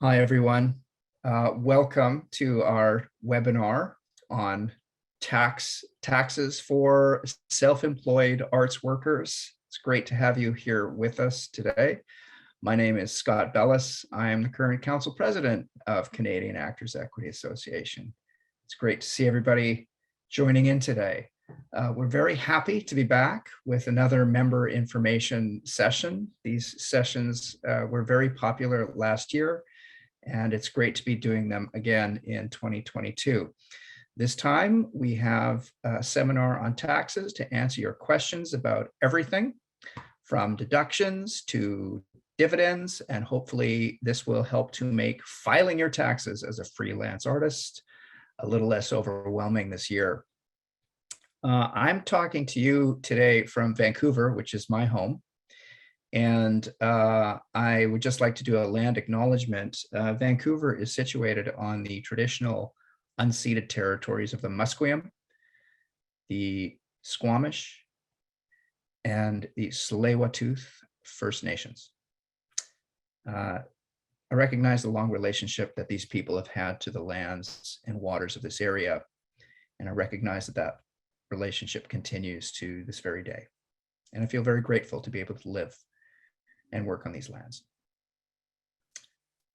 Hi, everyone. Welcome to our webinar on taxes for self-employed arts workers. It's great to have you here with us today. My name is Scott Bellis. I am the current council president of Canadian Actors Equity Association. It's great to see everybody joining in today. We're very happy to be back with another member information session. These sessions were very popular last year, and it's great to be doing them again in 2022. This time we have a seminar on taxes to answer your questions about everything from deductions to dividends, and hopefully this will help to make filing your taxes as a freelance artist a little less overwhelming this year. I'm talking to you today from Vancouver, which is my home. And I would just like to do a land acknowledgement. Vancouver is situated on the traditional unceded territories of the Musqueam, the Squamish, and the Tsleil-Waututh First Nations. I recognize the long relationship that these people have had to the lands and waters of this area, and I recognize that that relationship continues to this very day. And I feel very grateful to be able to live and work on these lands.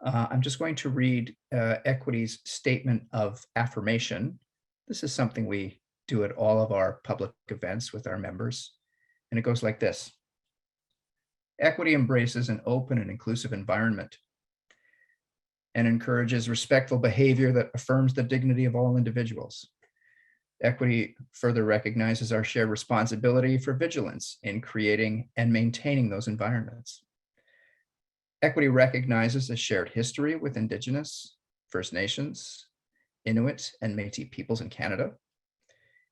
I'm just going to read Equity's statement of affirmation. This is something we do at all of our public events with our members, and it goes like this. Equity embraces an open and inclusive environment and encourages respectful behavior that affirms the dignity of all individuals. Equity further recognizes our shared responsibility for vigilance in creating and maintaining those environments. Equity recognizes a shared history with Indigenous, First Nations, Inuit, and Métis peoples in Canada.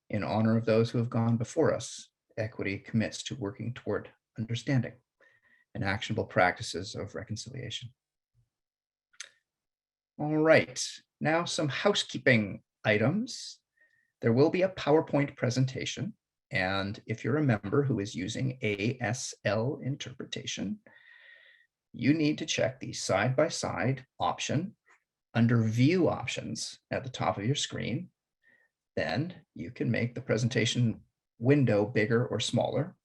In honor of those who have gone before us, Equity commits to working toward understanding and actionable practices of reconciliation. All right, now some housekeeping items. There will be a PowerPoint presentation, and if you're a member who is using ASL interpretation, you need to check the side-by-side option under View Options at the top of your screen. Then you can make the presentation window bigger or smaller.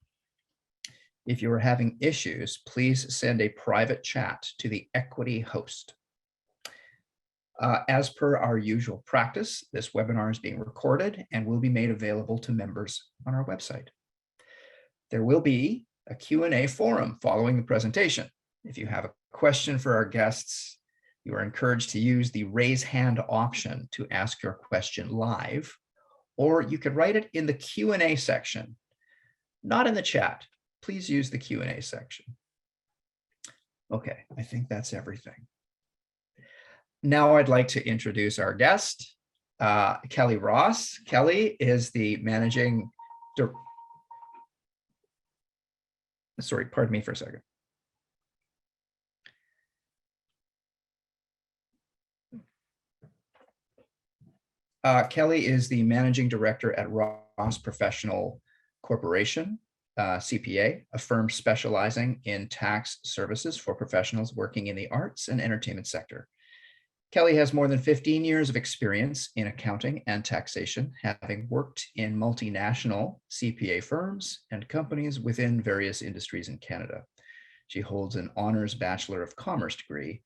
If you are having issues, please send a private chat to the Equity host. As per our usual practice, this webinar is being recorded and will be made available to members on our website. There will be a Q&A forum following the presentation. If you have a question for our guests, you are encouraged to use the raise hand option to ask your question live, or you could write it in the Q&A section, not in the chat. Please use the Q&A section. Okay, I think that's everything. Now I'd like to introduce our guest, Kelly Ross. Kelly is the managing director. Sorry, pardon me for a second. Kelly is the managing director at Ross Professional Corporation, CPA, a firm specializing in tax services for professionals working in the arts and entertainment sector. Kelly has more than 15 years of experience in accounting and taxation, having worked in multinational CPA firms and companies within various industries in Canada. She holds an Honours Bachelor of Commerce degree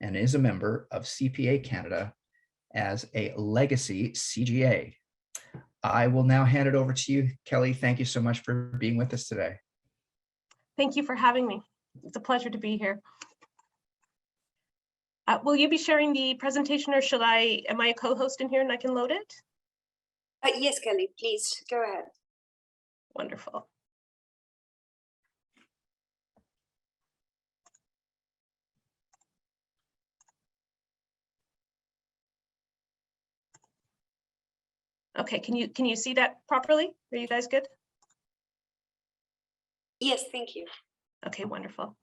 and is a member of CPA Canada as a legacy CGA. I will now hand it over to you, Kelly. Thank you so much for being with us today. Thank you for having me. It's a pleasure to be here. Will you be sharing the presentation, or am I a co-host in here and I can load it? Yes, Kelly, please go ahead. Wonderful. Okay, can you see that properly? Are you guys good? Yes, thank you. Okay, wonderful.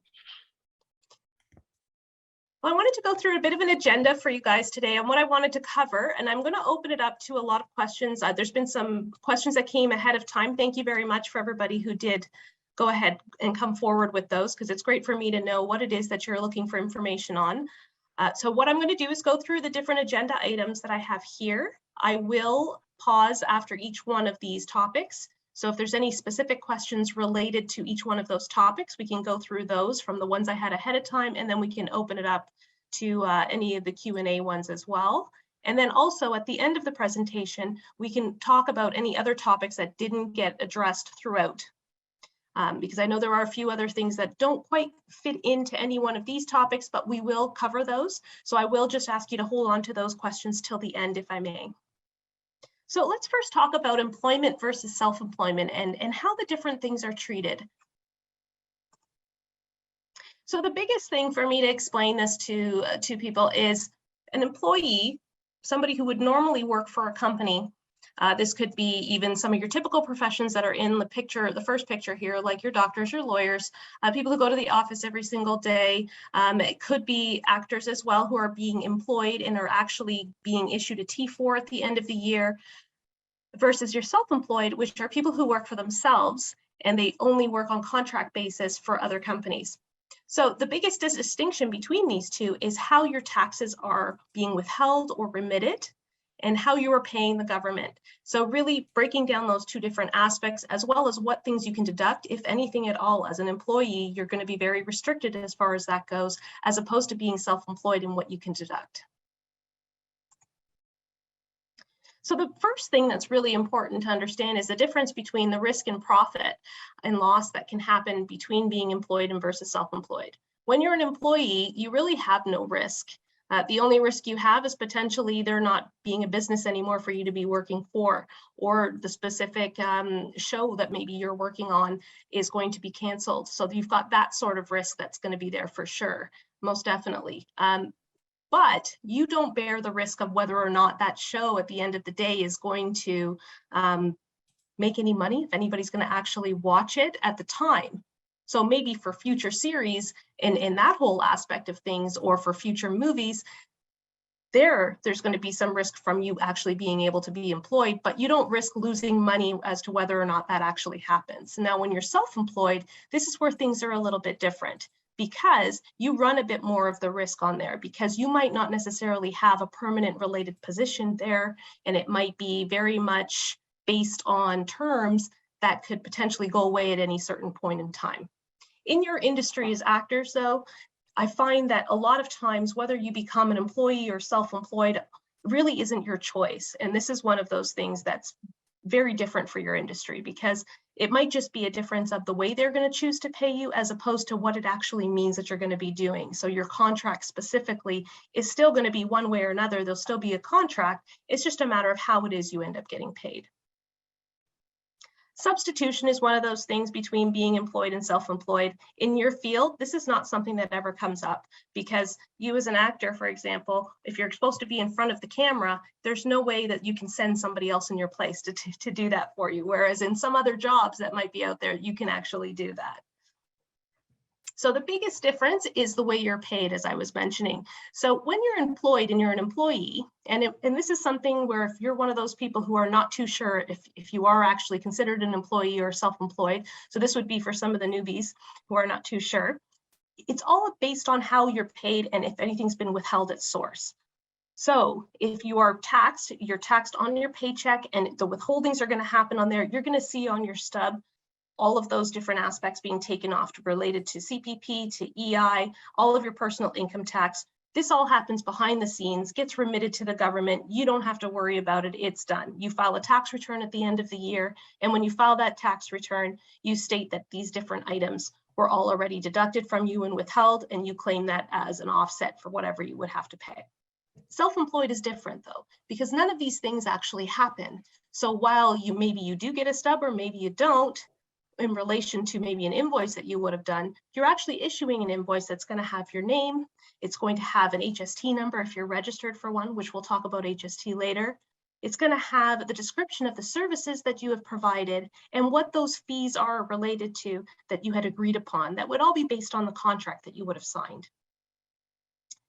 Well, I wanted to go through a bit of an agenda for you guys today and what I wanted to cover, and I'm going to open it up to a lot of questions. There's been some questions that came ahead of time. Thank you very much for everybody who did go ahead and come forward with those, because it's great for me to know what it is that you're looking for information on. So what I'm going to do is go through the different agenda items that I have here. I will pause after each one of these topics. So if there's any specific questions related to each one of those topics, we can go through those from the ones I had ahead of time, and then we can open it up to any of the Q&A ones as well. And then also at the end of the presentation, we can talk about any other topics that didn't get addressed throughout. Because I know there are a few other things that don't quite fit into any one of these topics, but we will cover those. So I will just ask you to hold on to those questions till the end, if I may. So let's first talk about employment versus self-employment and how the different things are treated. So the biggest thing for me to explain this to people is an employee, somebody who would normally work for a company. This could be even some of your typical professions that are in the picture, the first picture here, like your doctors, your lawyers, people who go to the office every single day. It could be actors as well who are being employed and are actually being issued a T4 at the end of the year, versus your self-employed, which are people who work for themselves and they only work on contract basis for other companies. So the biggest distinction between these two is how your taxes are being withheld or remitted and how you are paying the government. So really breaking down those two different aspects, as well as what things you can deduct, if anything at all. As an employee, you're going to be very restricted as far as that goes, as opposed to being self-employed in what you can deduct. So the first thing that's really important to understand is the difference between the risk and profit and loss that can happen between being employed and versus self-employed. When you're an employee, you really have no risk. The only risk you have is potentially there not being a business anymore for you to be working for, or the specific show that maybe you're working on is going to be canceled. So you've got that sort of risk that's going to be there for sure, most definitely. But you don't bear the risk of whether or not that show at the end of the day is going to make any money, if anybody's going to actually watch it at the time. So maybe for future series in that whole aspect of things, or for future movies, there's going to be some risk from you actually being able to be employed, but you don't risk losing money as to whether or not that actually happens. Now, when you're self-employed, this is where things are a little bit different, because you run a bit more of the risk on there, because you might not necessarily have a permanent related position there, and it might be very much based on terms that could potentially go away at any certain point in time. In your industry as actors, though, I find that a lot of times, whether you become an employee or self-employed, really isn't your choice. And this is one of those things that's very different for your industry, because it might just be a difference of the way they're going to choose to pay you, as opposed to what it actually means that you're going to be doing. So your contract specifically is still going to be one way or another. There'll still be a contract. It's just a matter of how it is you end up getting paid. Substitution is one of those things between being employed and self-employed. In your field, this is not something that ever comes up, because you as an actor, for example, if you're supposed to be in front of the camera, there's no way that you can send somebody else in your place to do that for you. Whereas in some other jobs that might be out there, you can actually do that. So the biggest difference is the way you're paid, as I was mentioning. So when you're employed and you're an employee, and this is something where if you're one of those people who are not too sure if you are actually considered an employee or self-employed, so this would be for some of the newbies who are not too sure, it's all based on how you're paid and if anything's been withheld at source. So if you are taxed, you're taxed on your paycheck, and the withholdings are going to happen on there. You're going to see on your stub all of those different aspects being taken off related to CPP, to EI, all of your personal income tax. This all happens behind the scenes, gets remitted to the government. You don't have to worry about it. It's done. You file a tax return at the end of the year. And when you file that tax return, you state that these different items were all already deducted from you and withheld, and you claim that as an offset for whatever you would have to pay. Self-employed is different though, because none of these things actually happen. So while maybe you do get a stub or maybe you don't, in relation to maybe an invoice that you would have done, you're actually issuing an invoice that's going to have your name. It's going to have an HST number if you're registered for one, which we'll talk about HST later. It's going to have the description of the services that you have provided and what those fees are related to that you had agreed upon. That would all be based on the contract that you would have signed.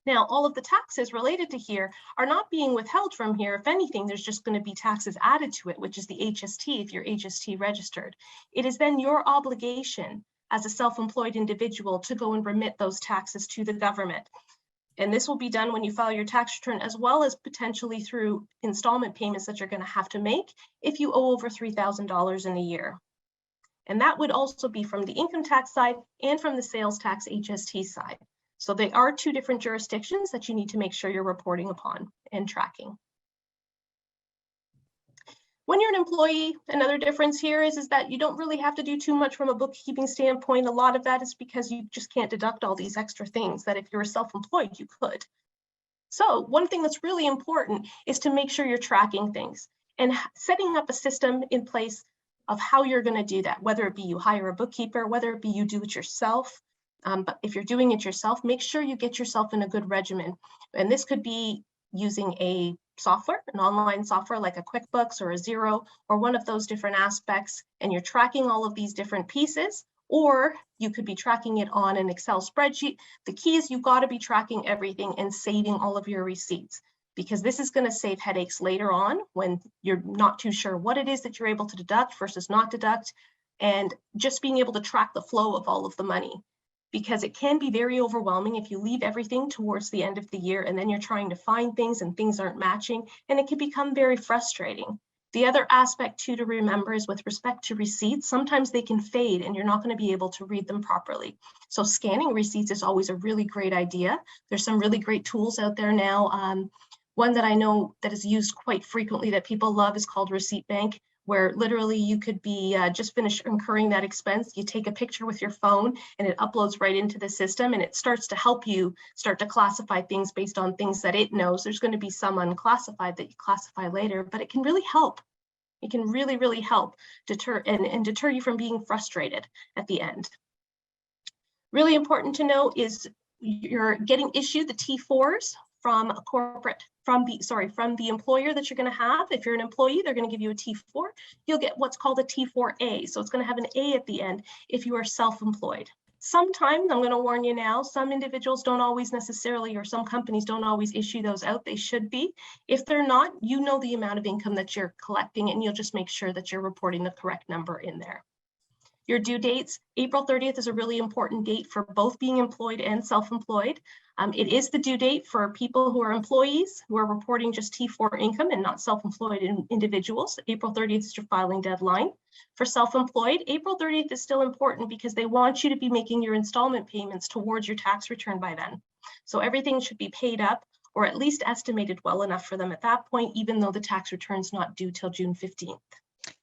Now, all of the taxes related to here are not being withheld from here. If anything, there's just going to be taxes added to it, which is the HST if you're HST registered. It is then your obligation as a self-employed individual to go and remit those taxes to the government. And this will be done when you file your tax return, as well as potentially through installment payments that you're going to have to make if you owe over $3,000 in a year. And that would also be from the income tax side and from the sales tax HST side. So they are two different jurisdictions that you need to make sure you're reporting upon and tracking. When you're an employee, another difference here is that you don't really have to do too much from a bookkeeping standpoint. A lot of that is because you just can't deduct all these extra things that if you were self-employed, you could. So one thing that's really important is to make sure you're tracking things and setting up a system in place of how you're going to do that, whether it be you hire a bookkeeper, whether it be you do it yourself. But if you're doing it yourself, make sure you get yourself in a good regimen. And this could be using a software, an online software like a QuickBooks or a Xero or one of those different aspects, and you're tracking all of these different pieces, or you could be tracking it on an Excel spreadsheet. The key is you've got to be tracking everything and saving all of your receipts, because this is going to save headaches later on when you're not too sure what it is that you're able to deduct versus not deduct, and just being able to track the flow of all of the money. Because it can be very overwhelming if you leave everything towards the end of the year and then you're trying to find things and things aren't matching, and it can become very frustrating. The other aspect too to remember is with respect to receipts, sometimes they can fade and you're not going to be able to read them properly. So scanning receipts is always a really great idea. There's some really great tools out there now. One that I know that is used quite frequently that people love is called Receipt Bank, where literally you could be just finished incurring that expense. You take a picture with your phone and it uploads right into the system, and it starts to help you start to classify things based on things that it knows. There's going to be some unclassified that you classify later, but it can really help. It can really, really help deter you from being frustrated at the end. Really important to know is you're getting issued the T4s from a corporate, from the employer that you're going to have. If you're an employee, they're going to give you a T4. You'll get what's called a T4A. So it's going to have an A at the end if you are self-employed. Sometimes, I'm going to warn you now, some individuals don't always necessarily, or some companies don't always issue those out. They should be. If they're not, you know the amount of income that you're collecting, and you'll just make sure that you're reporting the correct number in there. Your due dates, April 30th is a really important date for both being employed and self-employed. It is the due date for people who are employees who are reporting just T4 income and not self-employed individuals. April 30th is your filing deadline. For self-employed, April 30th is still important because they want you to be making your installment payments towards your tax return by then. So everything should be paid up or at least estimated well enough for them at that point, even though the tax return's not due till June 15th.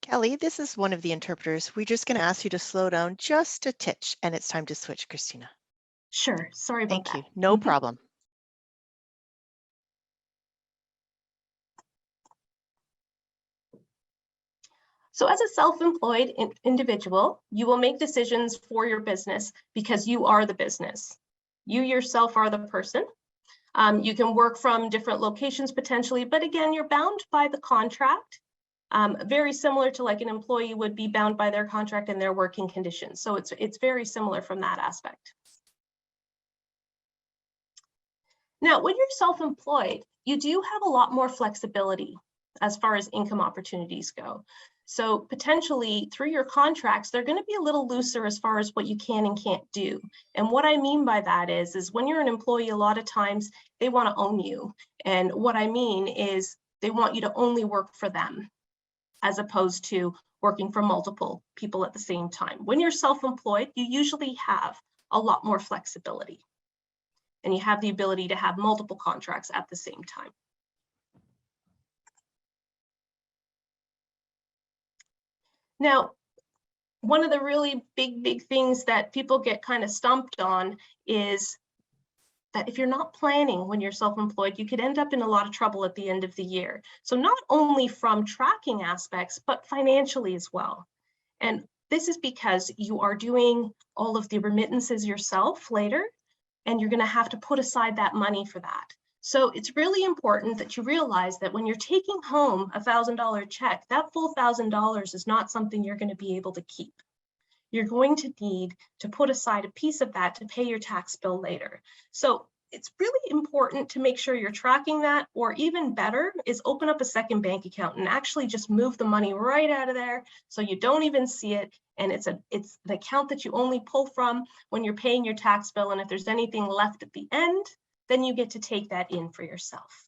Kelly, this is one of the interpreters. We're just going to ask you to slow down just a titch, and it's time to switch, Christina. Sure, sorry about that. Thank you, no problem. So as a self-employed individual, you will make decisions for your business because you are the business. You yourself are the person. You can work from different locations potentially, but again, you're bound by the contract. Very similar to like an employee would be bound by their contract and their working conditions. So it's very similar from that aspect. Now, when you're self-employed, you do have a lot more flexibility as far as income opportunities go. So potentially through your contracts, they're going to be a little looser as far as what you can and can't do. And what I mean by that is when you're an employee, a lot of times they want to own you. And what I mean is they want you to only work for them, as opposed to working for multiple people at the same time. When you're self-employed, you usually have a lot more flexibility, and you have the ability to have multiple contracts at the same time. Now, one of the really big things that people get kind of stumped on is that if you're not planning when you're self-employed, you could end up in a lot of trouble at the end of the year. So not only from tracking aspects, but financially as well. And this is because you are doing all of the remittances yourself later, and you're going to have to put aside that money for that. So it's really important that you realize that when you're taking home a $1,000 check, that full $1,000 is not something you're going to be able to keep. You're going to need to put aside a piece of that to pay your tax bill later. So it's really important to make sure you're tracking that, or even better is open up a second bank account and actually just move the money right out of there so you don't even see it. And it's an account that you only pull from when you're paying your tax bill. And if there's anything left at the end, then you get to take that in for yourself.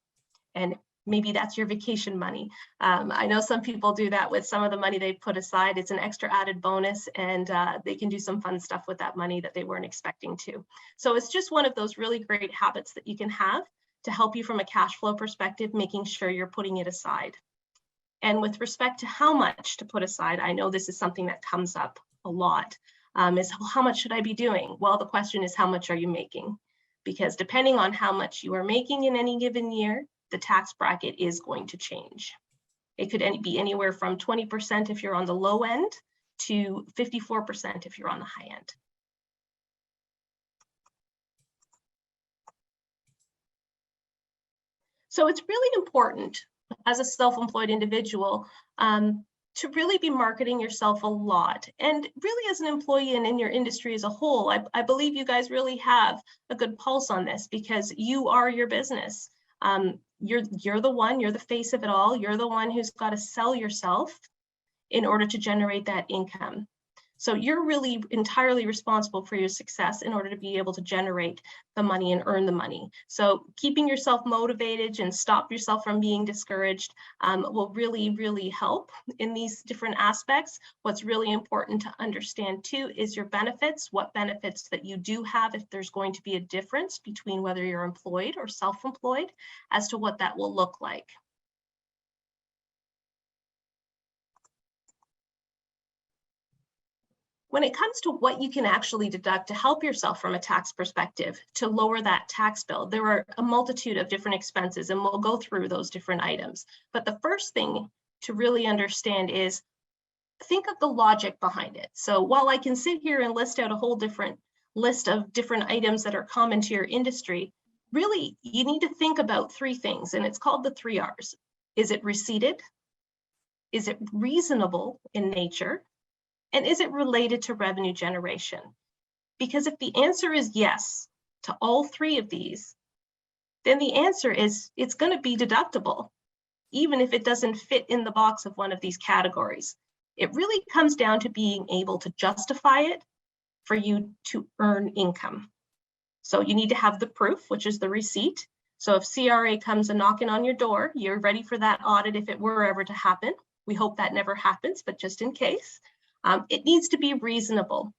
And maybe that's your vacation money. I know some people do that with some of the money they put aside. It's an extra added bonus, and they can do some fun stuff with that money that they weren't expecting to. So it's just one of those really great habits that you can have to help you from a cash flow perspective, making sure you're putting it aside. And with respect to how much to put aside, I know this is something that comes up a lot, is well, how much should I be doing? Well, the question is, how much are you making? Because depending on how much you are making in any given year, the tax bracket is going to change. It could be anywhere from 20% if you're on the low end to 54% if you're on the high end. So it's really important as a self-employed individual to really be marketing yourself a lot. And really as an employee and in your industry as a whole, I believe you guys really have a good pulse on this because you are your business. You're the one, you're the face of it all. You're the one who's got to sell yourself in order to generate that income. So you're really entirely responsible for your success in order to be able to generate the money and earn the money. So keeping yourself motivated and stop yourself from being discouraged will really, really help in these different aspects. What's really important to understand too is your benefits, what benefits that you do have if there's going to be a difference between whether you're employed or self-employed as to what that will look like. When it comes to what you can actually deduct to help yourself from a tax perspective, to lower that tax bill, there are a multitude of different expenses, and we'll go through those different items. But the first thing to really understand is think of the logic behind it. So while I can sit here and list out a whole different list of different items that are common to your industry, really you need to think about three things, and it's called the 3 R's. Is it receipted? Is it reasonable in nature? And is it related to revenue generation? Because if the answer is yes to all three of these, then the answer is it's going to be deductible, even if it doesn't fit in the box of one of these categories. It really comes down to being able to justify it for you to earn income. So you need to have the proof, which is the receipt. So if CRA comes a knocking on your door, you're ready for that audit if it were ever to happen. We hope that never happens, but just in case. It needs to be reasonable,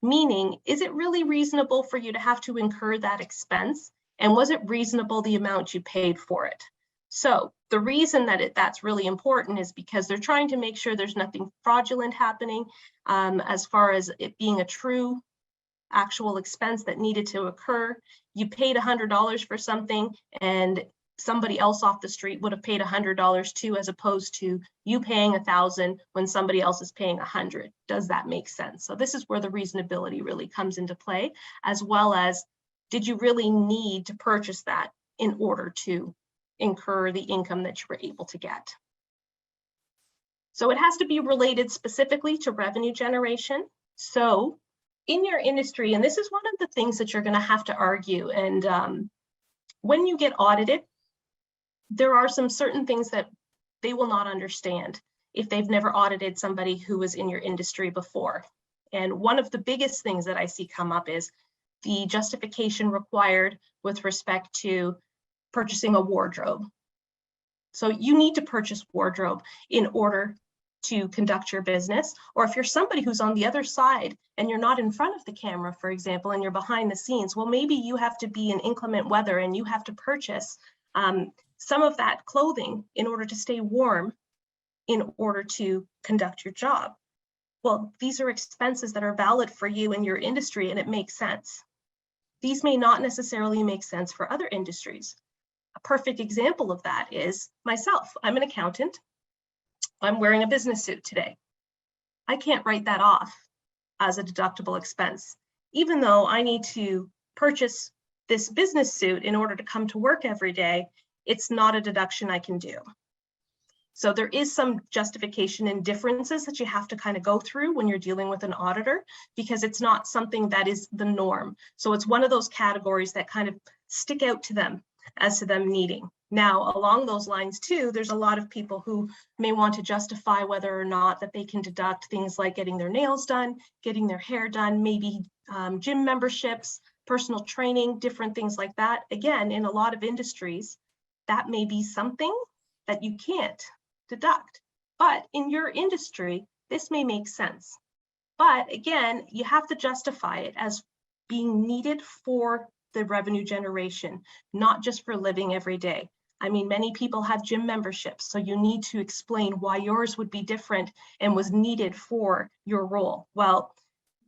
meaning, is it really reasonable for you to have to incur that expense? And was it reasonable the amount you paid for it? So the reason that that's really important is because they're trying to make sure there's nothing fraudulent happening as far as it being a true actual expense that needed to occur. You paid $100 for something and somebody else off the street would have paid $100 too, as opposed to you paying $1,000 when somebody else is paying $100. Does that make sense? So this is where the reasonability really comes into play, as well as, did you really need to purchase that in order to incur the income that you were able to get? So it has to be related specifically to revenue generation. So in your industry, and this is one of the things that you're going to have to argue, and when you get audited, there are some certain things that they will not understand if they've never audited somebody who was in your industry before. And one of the biggest things that I see come up is the justification required with respect to purchasing a wardrobe. So you need to purchase wardrobe in order to conduct your business. Or if you're somebody who's on the other side and you're not in front of the camera, for example, and you're behind the scenes, well, maybe you have to be in inclement weather and you have to purchase some of that clothing in order to stay warm in order to conduct your job. Well, these are expenses that are valid for you in your industry, and it makes sense. These may not necessarily make sense for other industries. A perfect example of that is myself. I'm an accountant. I'm wearing a business suit today. I can't write that off as a deductible expense, even though I need to purchase this business suit in order to come to work every day. It's not a deduction I can do. So there is some justification and differences that you have to kind of go through when you're dealing with an auditor, because it's not something that is the norm. So it's one of those categories that kind of stick out to them as to them needing. Now, along those lines too, there's a lot of people who may want to justify whether or not that they can deduct things like getting their nails done, getting their hair done, maybe gym memberships, personal training, different things like that. Again, in a lot of industries, that may be something that you can't deduct. But in your industry, this may make sense. But again, you have to justify it as being needed for the revenue generation, not just for living every day. I mean, many people have gym memberships, so you need to explain why yours would be different and was needed for your role. Well,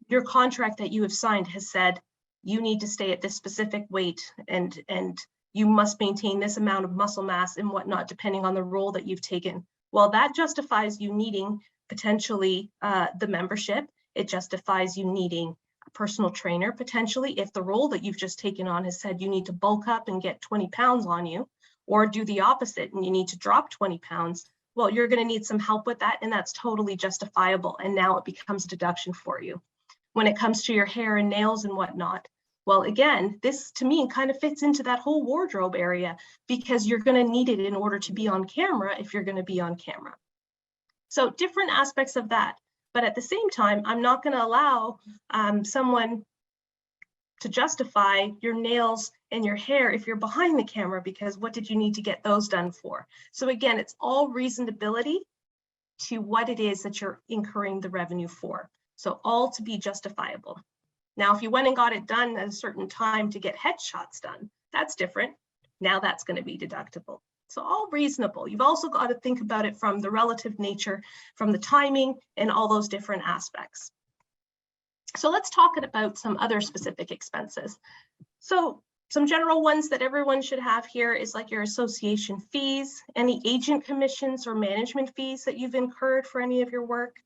your contract that you have signed has said you need to stay at this specific weight and you must maintain this amount of muscle mass and whatnot, depending on the role that you've taken. Well, that justifies you needing potentially the membership. It justifies you needing a personal trainer potentially if the role that you've just taken on has said you need to bulk up and get 20 pounds on you, or do the opposite and you need to drop 20 pounds. Well, you're going to need some help with that, and that's totally justifiable. And now it becomes a deduction for you. When it comes to your hair and nails and whatnot, well, again, this to me kind of fits into that whole wardrobe area because you're going to need it in order to be on camera if you're going to be on camera. So different aspects of that. But at the same time, I'm not going to allow someone to justify your nails and your hair if you're behind the camera, because what did you need to get those done for? So again, it's all reasonability to what it is that you're incurring the revenue for. So all to be justifiable. Now, if you went and got it done at a certain time to get headshots done, that's different. Now that's going to be deductible. So all reasonable. You've also got to think about it from the relative nature, from the timing and all those different aspects. So let's talk about some other specific expenses. So some general ones that everyone should have here is like your association fees, any agent commissions or management fees that you've incurred for any of your work,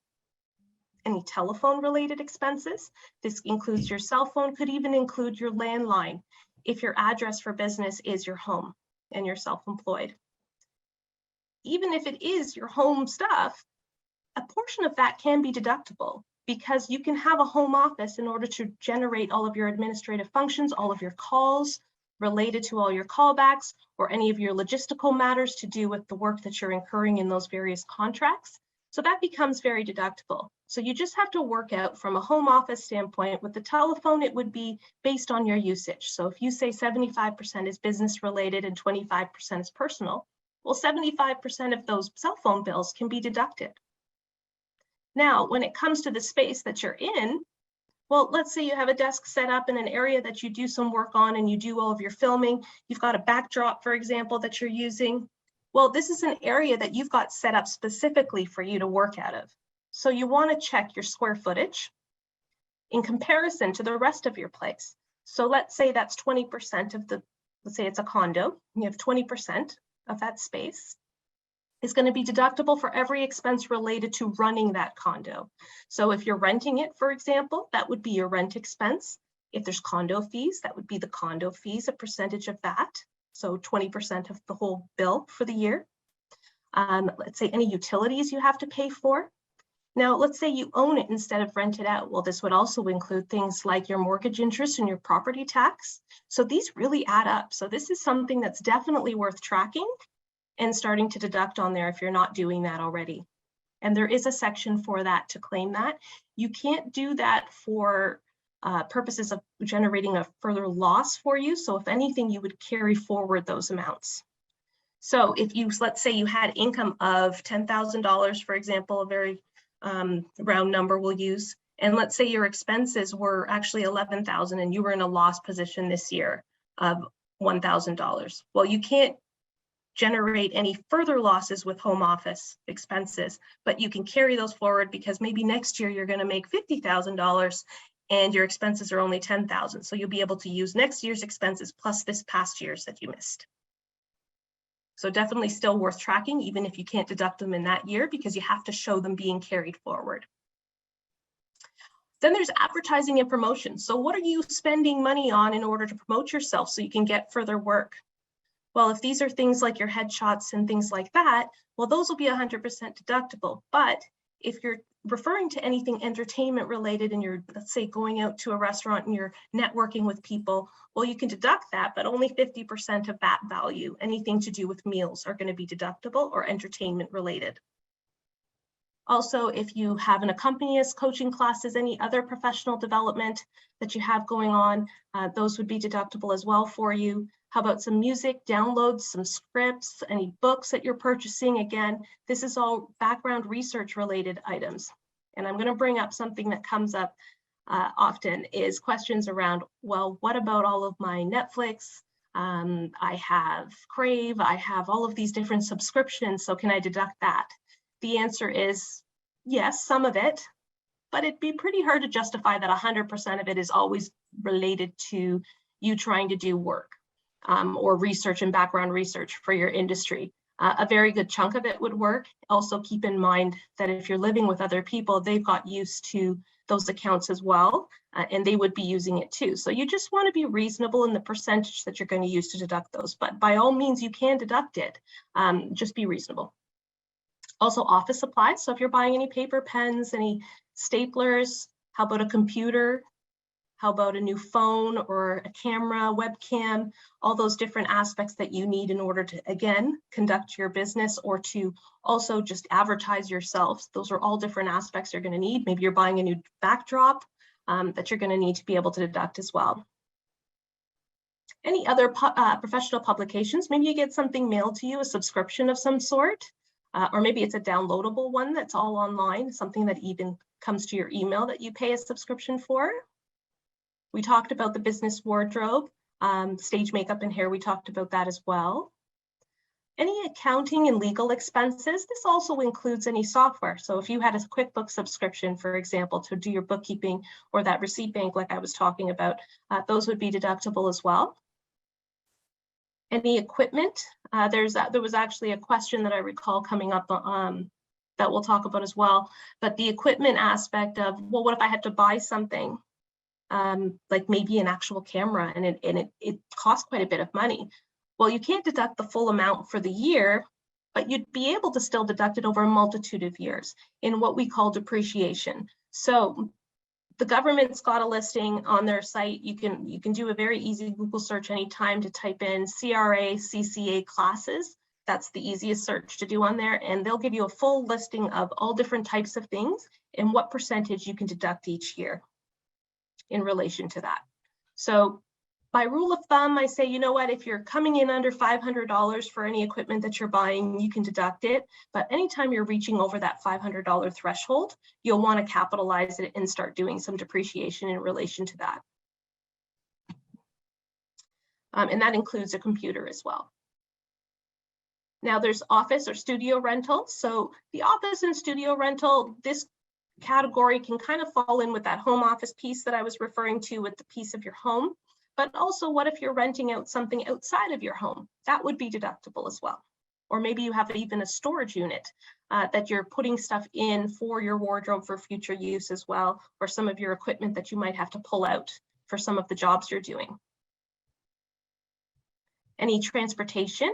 any telephone related expenses. This includes your cell phone, could even include your landline if your address for business is your home and you're self-employed. Even if it is your home stuff, a portion of that can be deductible because you can have a home office in order to generate all of your administrative functions, all of your calls related to all your callbacks, or any of your logistical matters to do with the work that you're incurring in those various contracts. So that becomes very deductible. So you just have to work out from a home office standpoint. With the telephone, it would be based on your usage. So if you say 75% is business related and 25% is personal, well, 75% of those cell phone bills can be deducted. Now, when it comes to the space that you're in, well, let's say you have a desk set up in an area that you do some work on and you do all of your filming. You've got a backdrop, for example, that you're using. Well, this is an area that you've got set up specifically for you to work out of. So you want to check your square footage in comparison to the rest of your place. So let's say that's 20% of the, let's say it's a condo, you have 20% of that space is going to be deductible for every expense related to running that condo. So if you're renting it, for example, that would be your rent expense. If there's condo fees, that would be the condo fees, a percentage of that. So 20% of the whole bill for the year. Let's say any utilities you have to pay for. Now, let's say you own it instead of rent it out. Well, this would also include things like your mortgage interest and your property tax. So these really add up. So this is something that's definitely worth tracking and starting to deduct on there if you're not doing that already. And there is a section for that to claim that. You can't do that for purposes of generating a further loss for you. So if anything, you would carry forward those amounts. So if you, let's say you had income of $10,000, for example, a very round number we'll use, and let's say your expenses were actually $11,000 and you were in a loss position this year of $1,000. Well, you can't generate any further losses with home office expenses, but you can carry those forward because maybe next year you're going to make $50,000 and your expenses are only $10,000. So you'll be able to use next year's expenses plus this past year's that you missed. So definitely still worth tracking, even if you can't deduct them in that year, because you have to show them being carried forward. Then there's advertising and promotion. So what are you spending money on in order to promote yourself so you can get further work? Well, if these are things like your headshots and things like that, well, those will be 100% deductible. But if you're referring to anything entertainment related and you're, let's say, going out to a restaurant and you're networking with people, well, you can deduct that, but only 50% of that value. Anything to do with meals are going to be deductible or entertainment related. Also, if you have an accompanist, coaching classes, any other professional development that you have going on, those would be deductible as well for you. How about some music, downloads, some scripts, any books that you're purchasing? Again, this is all background research related items. And I'm going to bring up something that comes up often is questions around, well, what about all of my Netflix? I have Crave, I have all of these different subscriptions, so can I deduct that? The answer is yes, some of it, but it'd be pretty hard to justify that 100% of it is always related to you trying to do work or research and background research for your industry. A very good chunk of it would work. Also keep in mind that if you're living with other people, they've got used to those accounts as well, and they would be using it too. So you just want to be reasonable in the percentage that you're going to use to deduct those, but by all means you can deduct it, just be reasonable. Also office supplies, so if you're buying any paper, pens, any staplers, how about a computer? How about a new phone or a camera, webcam, all those different aspects that you need in order to, again, conduct your business or to also just advertise yourselves. Those are all different aspects you're going to need. Maybe you're buying a new backdrop that you're going to need to be able to deduct as well. Any other professional publications, maybe you get something mailed to you, a subscription of some sort, or maybe it's a downloadable one that's all online, something that even comes to your email that you pay a subscription for. We talked about the business wardrobe, stage makeup and hair, we talked about that as well. Any accounting and legal expenses, this also includes any software. So if you had a QuickBooks subscription, for example, to do your bookkeeping or that receipt bank like I was talking about, those would be deductible as well. Any equipment, there was actually a question that I recall coming up that we'll talk about as well, but the equipment aspect of, well, what if I had to buy something? Like maybe an actual camera and it costs quite a bit of money. Well, you can't deduct the full amount for the year, but you'd be able to still deduct it over a multitude of years in what we call depreciation. So the government's got a listing on their site. You can do a very easy Google search anytime to type in CRA, CCA classes. That's the easiest search to do on there. And they'll give you a full listing of all different types of things and what percentage you can deduct each year in relation to that. So by rule of thumb, I say, you know what, if you're coming in under $500 for any equipment that you're buying, you can deduct it. But anytime you're reaching over that $500 threshold, you'll want to capitalize it and start doing some depreciation in relation to that. And that includes a computer as well. Now there's office or studio rental. So the office and studio rental, this category can kind of fall in with that home office piece that I was referring to with the piece of your home. But also, what if you're renting out something outside of your home? That would be deductible as well. Or maybe you have even a storage unit that you're putting stuff in for your wardrobe for future use as well, or some of your equipment that you might have to pull out for some of the jobs you're doing. Any transportation,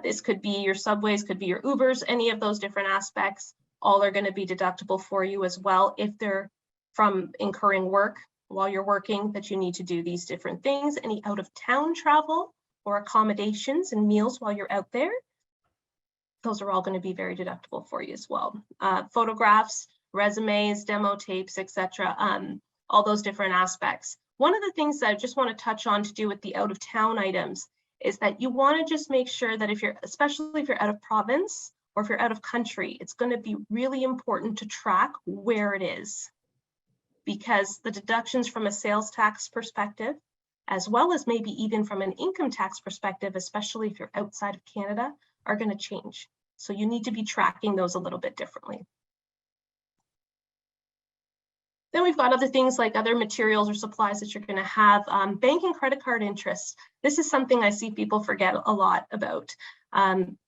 this could be your subways, could be your Ubers, any of those different aspects, all are going to be deductible for you as well if they're from incurring work while you're working, that you need to do these different things. Any out of town travel or accommodations and meals while you're out there, those are all going to be very deductible for you as well. Photographs, resumes, demo tapes, etc. All those different aspects. One of the things that I just want to touch on to do with the out of town items is that you want to just make sure that if you're, especially if you're out of province or if you're out of country, it's going to be really important to track where it is, because the deductions from a sales tax perspective, as well as maybe even from an income tax perspective, especially if you're outside of Canada, are going to change. So you need to be tracking those a little bit differently. Then we've got other things like other materials or supplies that you're going to have. Bank and credit card interest. This is something I see people forget a lot about.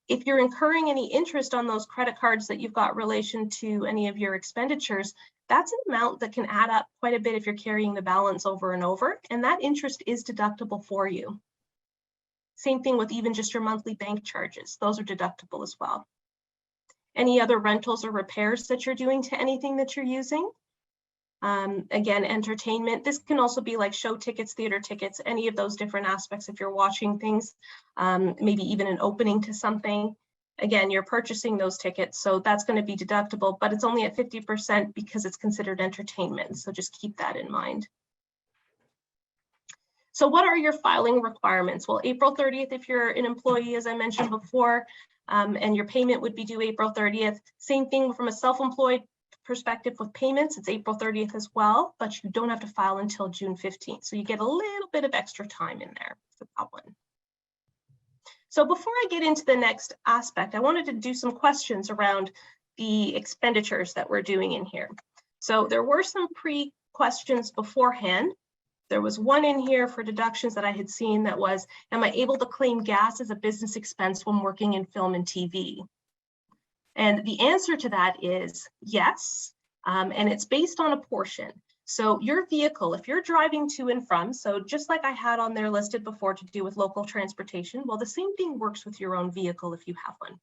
If you're incurring any interest on those credit cards that you've got relation to any of your expenditures, that's an amount that can add up quite a bit if you're carrying the balance over and over, and that interest is deductible for you. Same thing with even just your monthly bank charges. Those are deductible as well. Any other rentals or repairs that you're doing to anything that you're using. Again, entertainment. This can also be like show tickets, theater tickets, any of those different aspects if you're watching things, maybe even an opening to something. again, you're purchasing those tickets, so that's going to be deductible, but it's only at 50% because it's considered entertainment. So just keep that in mind. So what are your filing requirements? Well, April 30th, if you're an employee, as I mentioned before, and your payment would be due April 30th. Same thing from a self-employed perspective with payments, it's April 30th as well, but you don't have to file until June 15th. So you get a little bit of extra time in there for that one. So before I get into the next aspect, I wanted to do some questions around the expenditures that we're doing in here. So there were some pre-questions beforehand. There was one in here for deductions that I had seen that was, am I able to claim gas as a business expense when working in film and TV? And the answer to that is yes, and it's based on a portion. So your vehicle, if you're driving to and from, so just like I had on there listed before to do with local transportation, well, the same thing works with your own vehicle if you have one.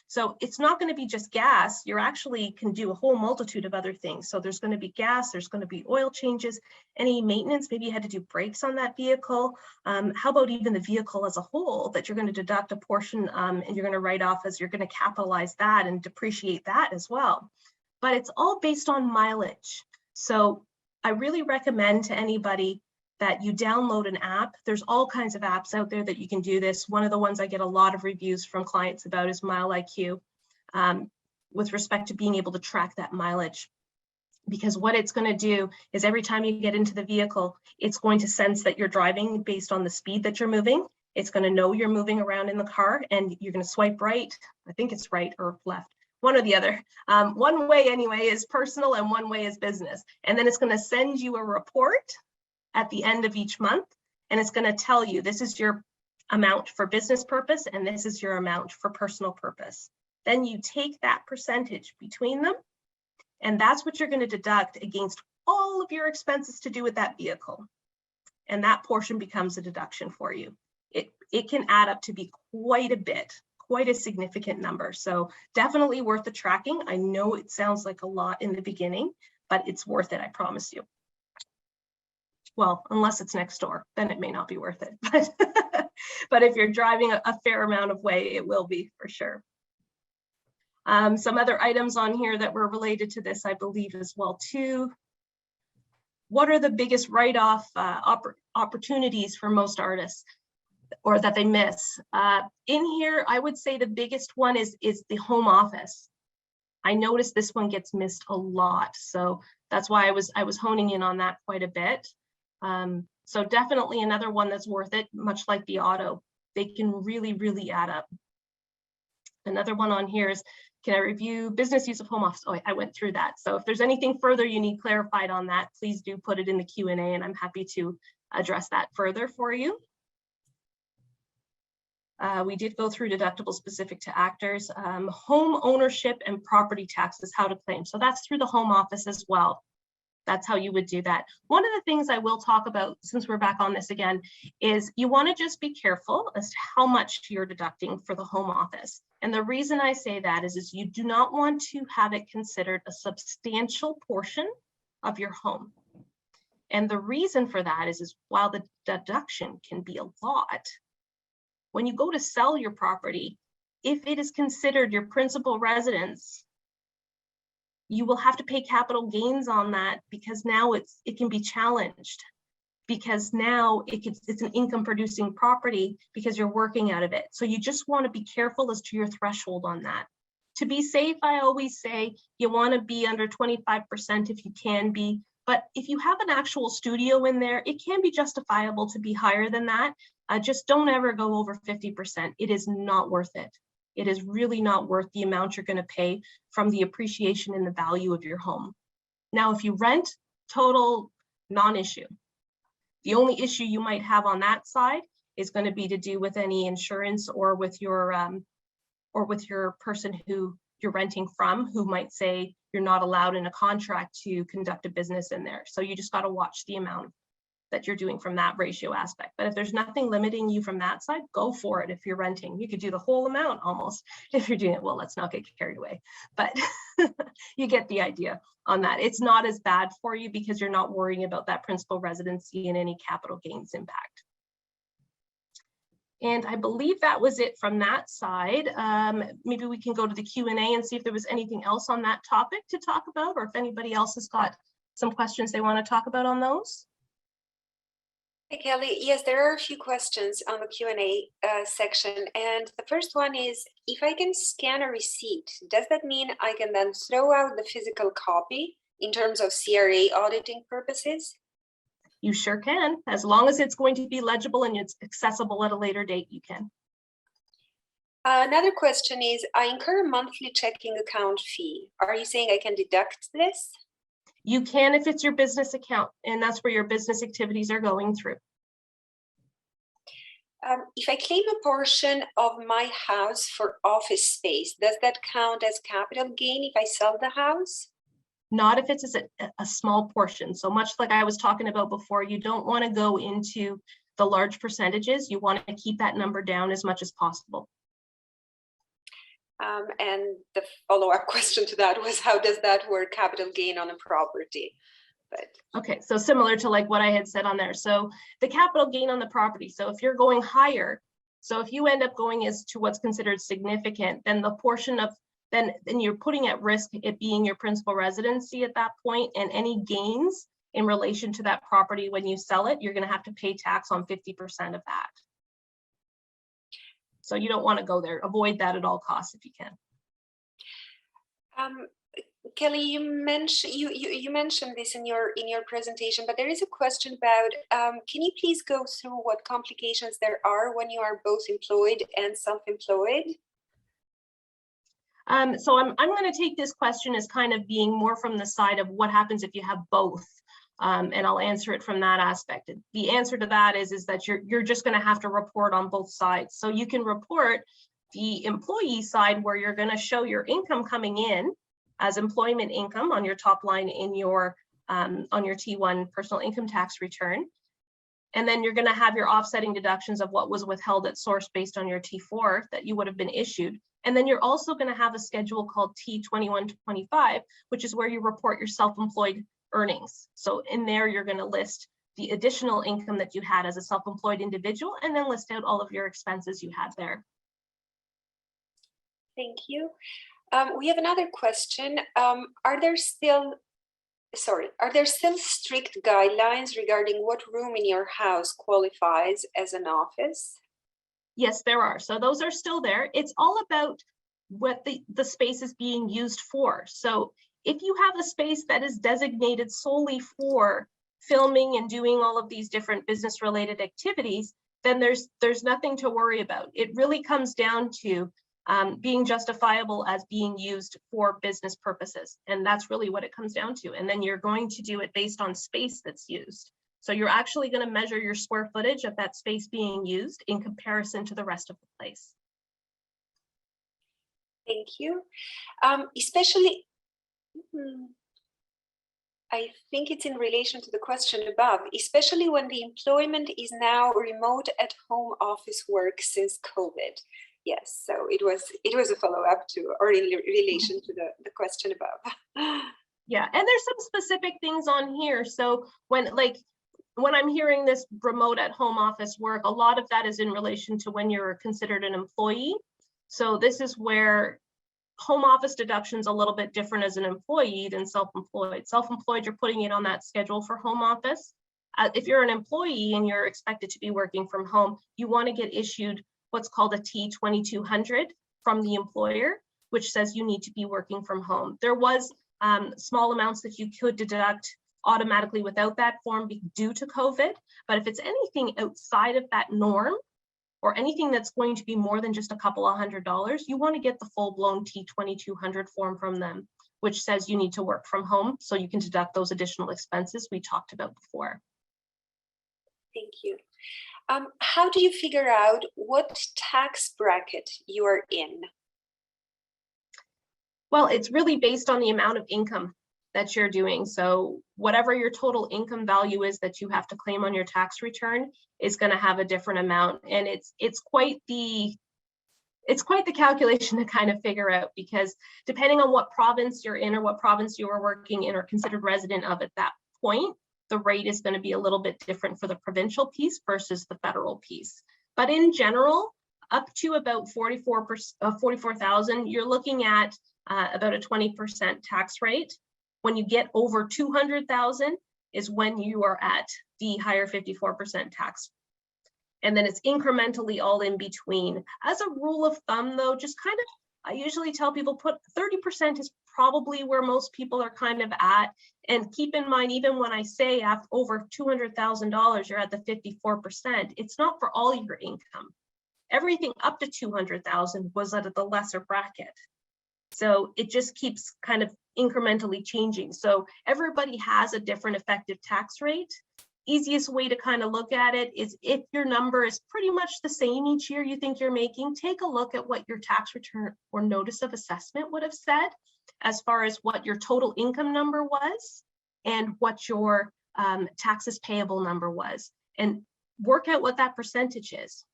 So it's not going to be just gas. You actually can do a whole multitude of other things. So there's going to be gas, there's going to be oil changes, any maintenance, maybe you had to do brakes on that vehicle. How about even the vehicle as a whole that you're going to deduct a portion and you're going to write off as you're going to capitalize that and depreciate that as well. But it's all based on mileage. So I really recommend to anybody that you download an app. There's all kinds of apps out there that you can do this. One of the ones I get a lot of reviews from clients about is MileIQ, with respect to being able to track that mileage. Because what it's going to do is every time you get into the vehicle, it's going to sense that you're driving based on the speed that you're moving. It's going to know you're moving around in the car and you're going to swipe right. I think it's right or left, one or the other. One way anyway is personal and one way is business. And then it's going to send you a report at the end of each month, and it's going to tell you this is your amount for business purpose and this is your amount for personal purpose. Then you take that percentage between them, and that's what you're going to deduct against all of your expenses to do with that vehicle. And that portion becomes a deduction for you. It can add up to be quite a bit, quite a significant number. So definitely worth the tracking. I know it sounds like a lot in the beginning, but it's worth it, I promise you. Well, unless it's next door, then it may not be worth it. But if you're driving a fair amount of way, it will be for sure. Some other items on here that were related to this, I believe, as well too. What are the biggest write-off opportunities for most artists, or that they miss? In here, I would say the biggest one is the home office. I noticed this one gets missed a lot, so that's why I was honing in on that quite a bit. So definitely another one that's worth it, much like the auto. They can really, really add up. Another one on here is, can I review business use of home office? Oh, I went through that. So if there's anything further you need clarified on that, please do put it in the Q&A and I'm happy to address that further for you. We did go through deductibles specific to actors, home ownership and property taxes, how to claim. So that's through the home office as well. That's how you would do that. One of the things I will talk about, since we're back on this again, is you want to just be careful as to how much you're deducting for the home office. And the reason I say that is you do not want to have it considered a substantial portion of your home. And the reason for that is while the deduction can be a lot, when you go to sell your property, if it is considered your principal residence, you will have to pay capital gains on that, because now it can be challenged, because now it's an income producing property because you're working out of it. So you just want to be careful as to your threshold on that. To be safe, I always say you want to be under 25% if you can be, but if you have an actual studio in there, it can be justifiable to be higher than that. Just don't ever go over 50%. It is not worth it. It is really not worth the amount you're going to pay from the appreciation in the value of your home. Now, if you rent, total non-issue. The only issue you might have on that side is going to be to do with any insurance or with your person who you're renting from, who might say you're not allowed in a contract to conduct a business in there. So you just got to watch the amount that you're doing from that ratio aspect. But if there's nothing limiting you from that side, go for it. If you're renting, you could do the whole amount almost. If you're doing it, well, let's not get carried away, but you get the idea on that. It's not as bad for you because you're not worrying about that principal residency and any capital gains impact. And I believe that was it from that side. Maybe we can go to the Q&A and see if there was anything else on that topic to talk about, or if anybody else has got some questions they want to talk about on those. Hey, Kelly, yes, there are a few questions on the Q&A section. And the first one is, if I can scan a receipt, does that mean I can then throw out the physical copy in terms of CRA auditing purposes? You sure can, as long as it's going to be legible and it's accessible at a later date, you can. Another question is, I incur a monthly checking account fee. Are you saying I can deduct this? You can if it's your business account, and that's where your business activities are going through. If I claim a portion of my house for office space, does that count as capital gain if I sell the house? Not if it's a small portion. So much like I was talking about before, you don't want to go into the large percentages. You want to keep that number down as much as possible. And the follow-up question to that was, how does that work, capital gain on a property? But okay, so similar to like what I had said on there. So the capital gain on the property. So if you're going higher, so if you end up going as to what's considered significant, then the portion of then you're putting at risk it being your principal residency at that point, and any gains in relation to that property when you sell it, you're going to have to pay tax on 50% of that. So you don't want to go there. Avoid that at all costs if you can. Kelly, you mentioned this in your presentation, but there is a question about, can you please go through what complications there are when you are both employed and self-employed? So I'm going to take this question as kind of being more from the side of what happens if you have both, and I'll answer it from that aspect. The answer to that is that you're just going to have to report on both sides. So you can report the employee side where you're going to show your income coming in as employment income on your top line in your on your T1 personal income tax return. And then you're going to have your offsetting deductions of what was withheld at source based on your T4 that you would have been issued. And then you're also going to have a schedule called T21 to 25, which is where you report your self-employed earnings. So in there, you're going to list the additional income that you had as a self-employed individual, and then list out all of your expenses you had there. Thank you. We have another question. Are there still strict guidelines regarding what room in your house qualifies as an office? Yes, there are. So those are still there. It's all about what the space is being used for. So if you have a space that is designated solely for filming and doing all of these different business related activities, then there's nothing to worry about. It really comes down to being justifiable as being used for business purposes. And that's really what it comes down to. And then you're going to do it based on space that's used. So you're actually going to measure your square footage of that space being used in comparison to the rest of the place. Thank you. Especially, I think it's in relation to the question above, especially when the employment is now remote at home office work since COVID. Yes, so it was a follow-up to, or in relation to the question above. Yeah, and there's some specific things on here. So when I'm hearing this remote at home office work, a lot of that is in relation to when you're considered an employee. So this is where home office deduction's a little bit different as an employee than self-employed. Self-employed, you're putting it on that schedule for home office. If you're an employee and you're expected to be working from home, you want to get issued what's called a T2200 from the employer, which says you need to be working from home. There was small amounts that you could deduct automatically without that form due to COVID, but if it's anything outside of that norm, or anything that's going to be more than just a couple of $100s, you want to get the full-blown T2200 form from them, which says you need to work from home so you can deduct those additional expenses we talked about before. Thank you. How do you figure out what tax bracket you are in? Well, it's really based on the amount of income that you're doing. So whatever your total income value is that you have to claim on your tax return is going to have a different amount. And it's quite the calculation to kind of figure out, because depending on what province you're in or what province you are working in or considered resident of at that point, the rate is going to be a little bit different for the provincial piece versus the federal piece. But in general, up to about 44,000, you're looking at about a 20% tax rate. When you get over 200,000 is when you are at the higher 54% tax. And then it's incrementally all in between. As a rule of thumb though, just kind of, I usually tell people put 30% is probably where most people are kind of at. And keep in mind, even when I say after over $200,000, you're at the 54%, it's not for all your income. Everything up to 200,000 was at the lesser bracket. So it just keeps kind of incrementally changing. So everybody has a different effective tax rate. Easiest way to kind of look at it is if your number is pretty much the same each year you think you're making, take a look at what your tax return or notice of assessment would have said as far as what your total income number was and what your taxes payable number was, and work out what that percentage is.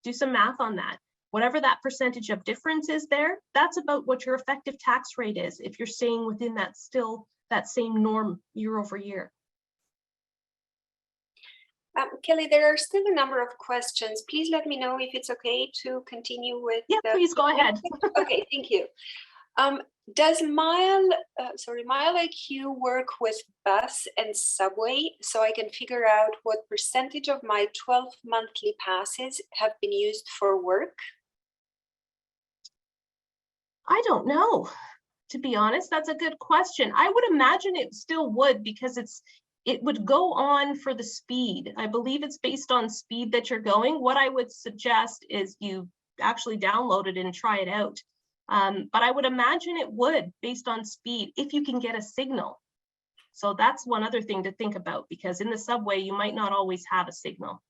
Do some math on that. Whatever that percentage of difference is there, that's about what your effective tax rate is if you're staying within that that same norm year over year. Kelly, there are still a number of questions. Please let me know if it's okay to continue with. Yeah, please go ahead. Okay, thank you. Does MileIQ work with bus and subway so I can figure out what percentage of my 12 monthly passes have been used for work? I don't know, to be honest. That's a good question. I would imagine it still would, because it would go on for the speed. I believe it's based on speed that you're going. What I would suggest is you actually download it and try it out. But I would imagine it would, based on speed, if you can get a signal. So that's one other thing to think about, because in the subway, you might not always have a signal.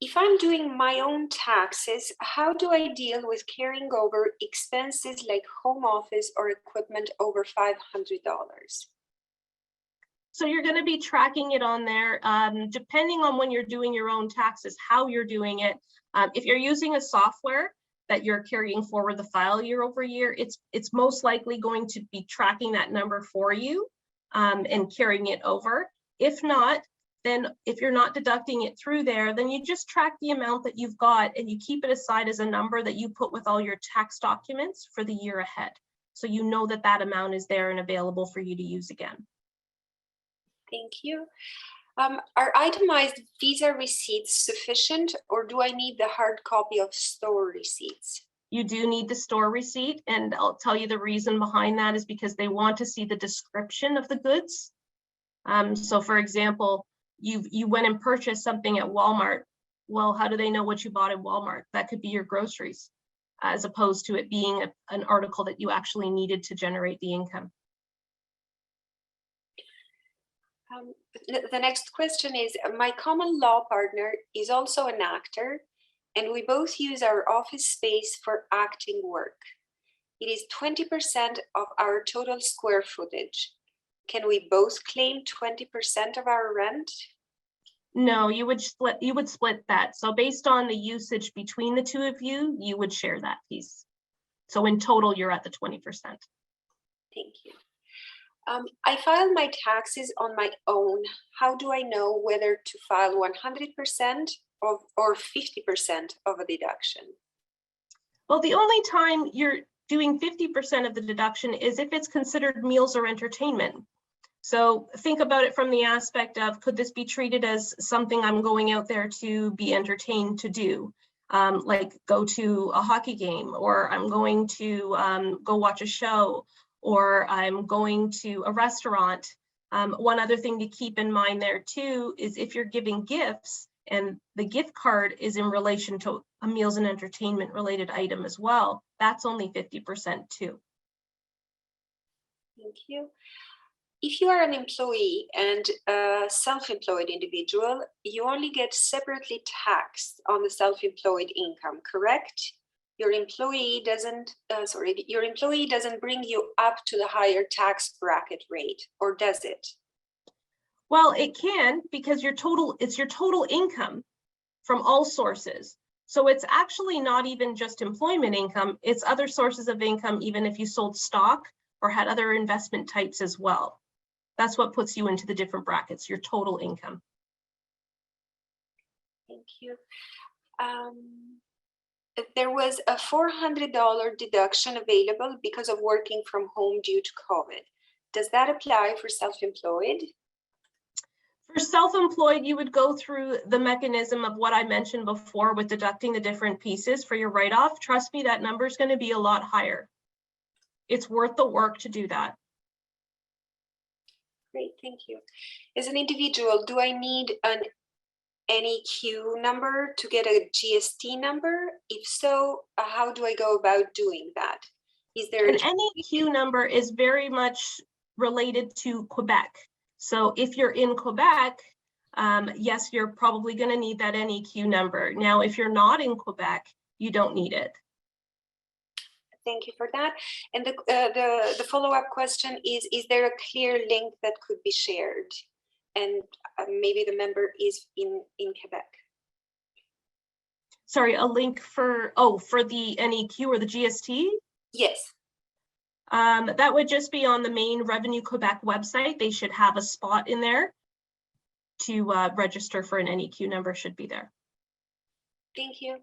If I'm doing my own taxes, how do I deal with carrying over expenses like home office or equipment over $500? So you're going to be tracking it on there, depending on when you're doing your own taxes, how you're doing it. If you're using a software that you're carrying forward the file year over year, it's most likely going to be tracking that number for you and carrying it over. If not, then if you're not deducting it through there, then you just track the amount that you've got and you keep it aside as a number that you put with all your tax documents for the year ahead. So you know that that amount is there and available for you to use again. Thank you. Are itemized Visa receipts sufficient, or do I need the hard copy of store receipts? You do need the store receipt, and I'll tell you the reason behind that is because they want to see the description of the goods. So for example, you went and purchased something at Walmart. Well, how do they know what you bought at Walmart? That could be your groceries, as opposed to it being an article that you actually needed to generate the income. The next question is, my common law partner is also an actor, and we both use our office space for acting work. It is 20% of our total square footage. Can we both claim 20% of our rent? No, you would split that. So based on the usage between the two of you, you would share that piece. So in total, you're at the 20%. Thank you. I file my taxes on my own. How do I know whether to file 100% or 50% of a deduction? Well, the only time you're doing 50% of the deduction is if it's considered meals or entertainment. So think about it from the aspect of, could this be treated as something I'm going out there to be entertained to do? Like go to a hockey game, or I'm going to go watch a show, or I'm going to a restaurant. One other thing to keep in mind there too is if you're giving gifts and the gift card is in relation to a meals and entertainment related item as well, that's only 50% too. Thank you. If you are an employee and a self-employed individual, you only get separately taxed on the self-employed income, correct? Your employee doesn't bring you up to the higher tax bracket rate, or does it? Well, it can, because it's your total income from all sources. So it's actually not even just employment income, it's other sources of income, even if you sold stock or had other investment types as well. That's what puts you into the different brackets, your total income. Thank you. There was a $400 deduction available because of working from home due to COVID. Does that apply for self-employed? For self-employed, you would go through the mechanism of what I mentioned before with deducting the different pieces for your write-off. Trust me, that number is going to be a lot higher. It's worth the work to do that. Great, thank you. As an individual, do I need an NEQ number to get a GST number? If so, how do I go about doing that? Is there An NEQ number is very much related to Quebec. So if you're in Quebec, yes, you're probably going to need that NEQ number. Now, if you're not in Quebec, you don't need it. Thank you for that. And the follow-up question is there a clear link that could be shared? And maybe the member is in Quebec. Sorry, a link for, for the NEQ or the GST? Yes. That would just be on the main Revenue Quebec website. They should have a spot in there to register for an NEQ number, should be there. Thank you.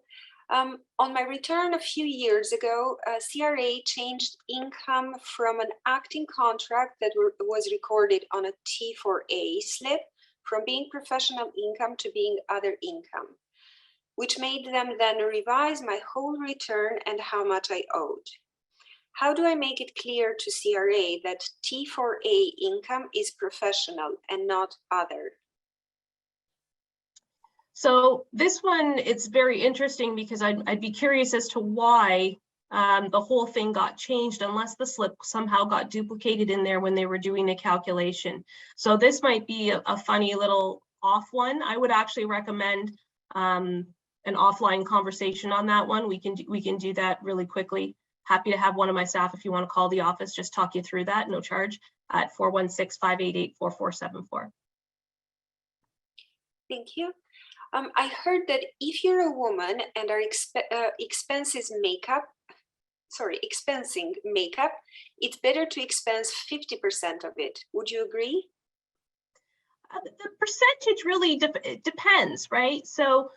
On my return a few years ago, CRA changed income from an acting contract that was recorded on a T4A slip from being professional income to being other income, which made them then revise my whole return and how much I owed. How do I make it clear to CRA that T4A income is professional and not other? So this one, it's very interesting because I'd be curious as to why the whole thing got changed unless the slip somehow got duplicated in there when they were doing the calculation. So this might be a funny little off one. I would actually recommend an offline conversation on that one. We can do that really quickly. Happy to have one of my staff, if you want to call the office, just talk you through that, no charge, at 416-588-4474. Thank you. I heard that if you're a woman and are expensing makeup, it's better to expense 50% of it. Would you agree? The percentage really depends, right? So,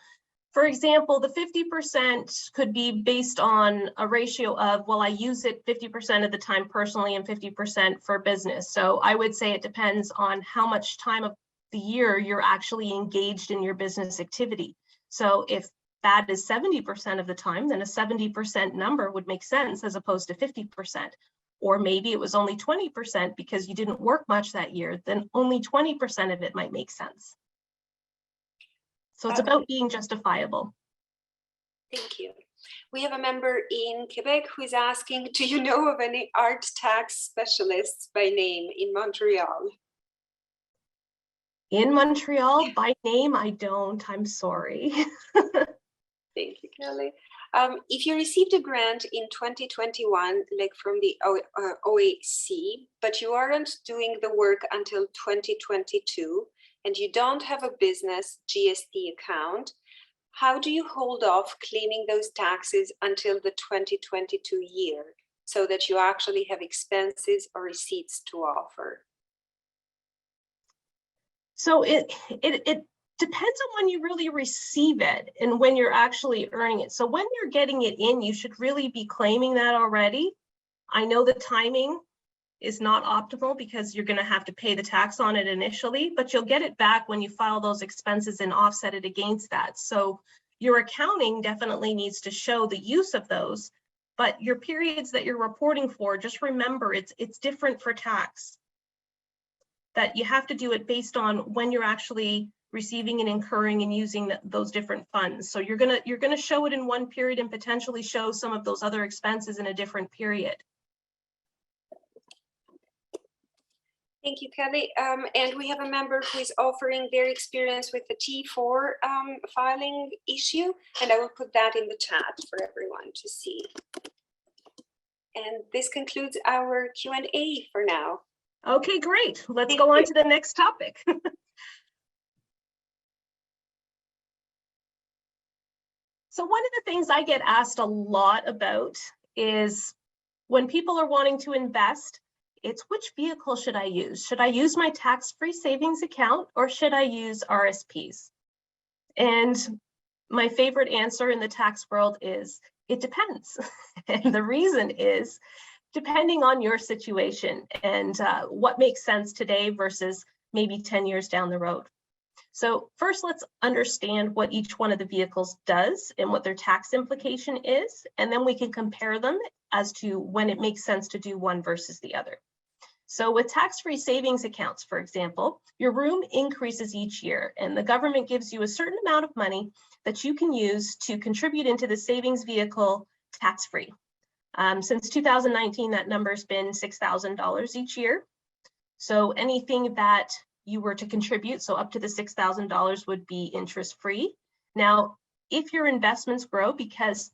for example, the 50% could be based on a ratio of, well, I use it 50% of the time personally and 50% for business. So I would say it depends on how much time of the year you're actually engaged in your business activity. So if that is 70% of the time, then a 70% number would make sense as opposed to 50%. Or maybe it was only 20% because you didn't work much that year, then only 20% of it might make sense. So it's about being justifiable. Thank you. We have a member in Quebec who is asking, do you know of any art tax specialists by name in Montreal? In Montreal, by name, I don't. I'm sorry. Thank you, Kelly. If you received a grant in 2021, like from the OAC, but you aren't doing the work until 2022, and you don't have a business GST account, how do you hold off claiming those taxes until the 2022 year so that you actually have expenses or receipts to offer? So it depends on when you really receive it and when you're actually earning it. So when you're getting it in, you should really be claiming that already. I know the timing is not optimal because you're going to have to pay the tax on it initially, but you'll get it back when you file those expenses and offset it against that. So your accounting definitely needs to show the use of those, but your periods that you're reporting for, just remember it's different for tax. That you have to do it based on when you're actually receiving and incurring and using those different funds. So you're gonna show it in one period and potentially show some of those other expenses in a different period. Thank you, Kelly. And we have a member who is offering their experience with the T4 filing issue, and I will put that in the chat for everyone to see. And this concludes our Q&A for now. Okay, great. Let's go on to the next topic. So one of the things I get asked a lot about is when people are wanting to invest, it's which vehicle should I use? Should I use my tax-free savings account or should I use RSPs? And my favorite answer in the tax world is it depends. And the reason is depending on your situation and what makes sense today versus maybe 10 years down the road. So first, let's understand what each one of the vehicles does and what their tax implication is, and then we can compare them as to when it makes sense to do one versus the other. So with tax-free savings accounts, for example, your room increases each year and the government gives you a certain amount of money that you can use to contribute into the savings vehicle tax-free. Since 2019, that number's been $6,000 each year. So anything that you were to contribute, so up to the $6,000 would be interest-free. Now, if your investments grow, because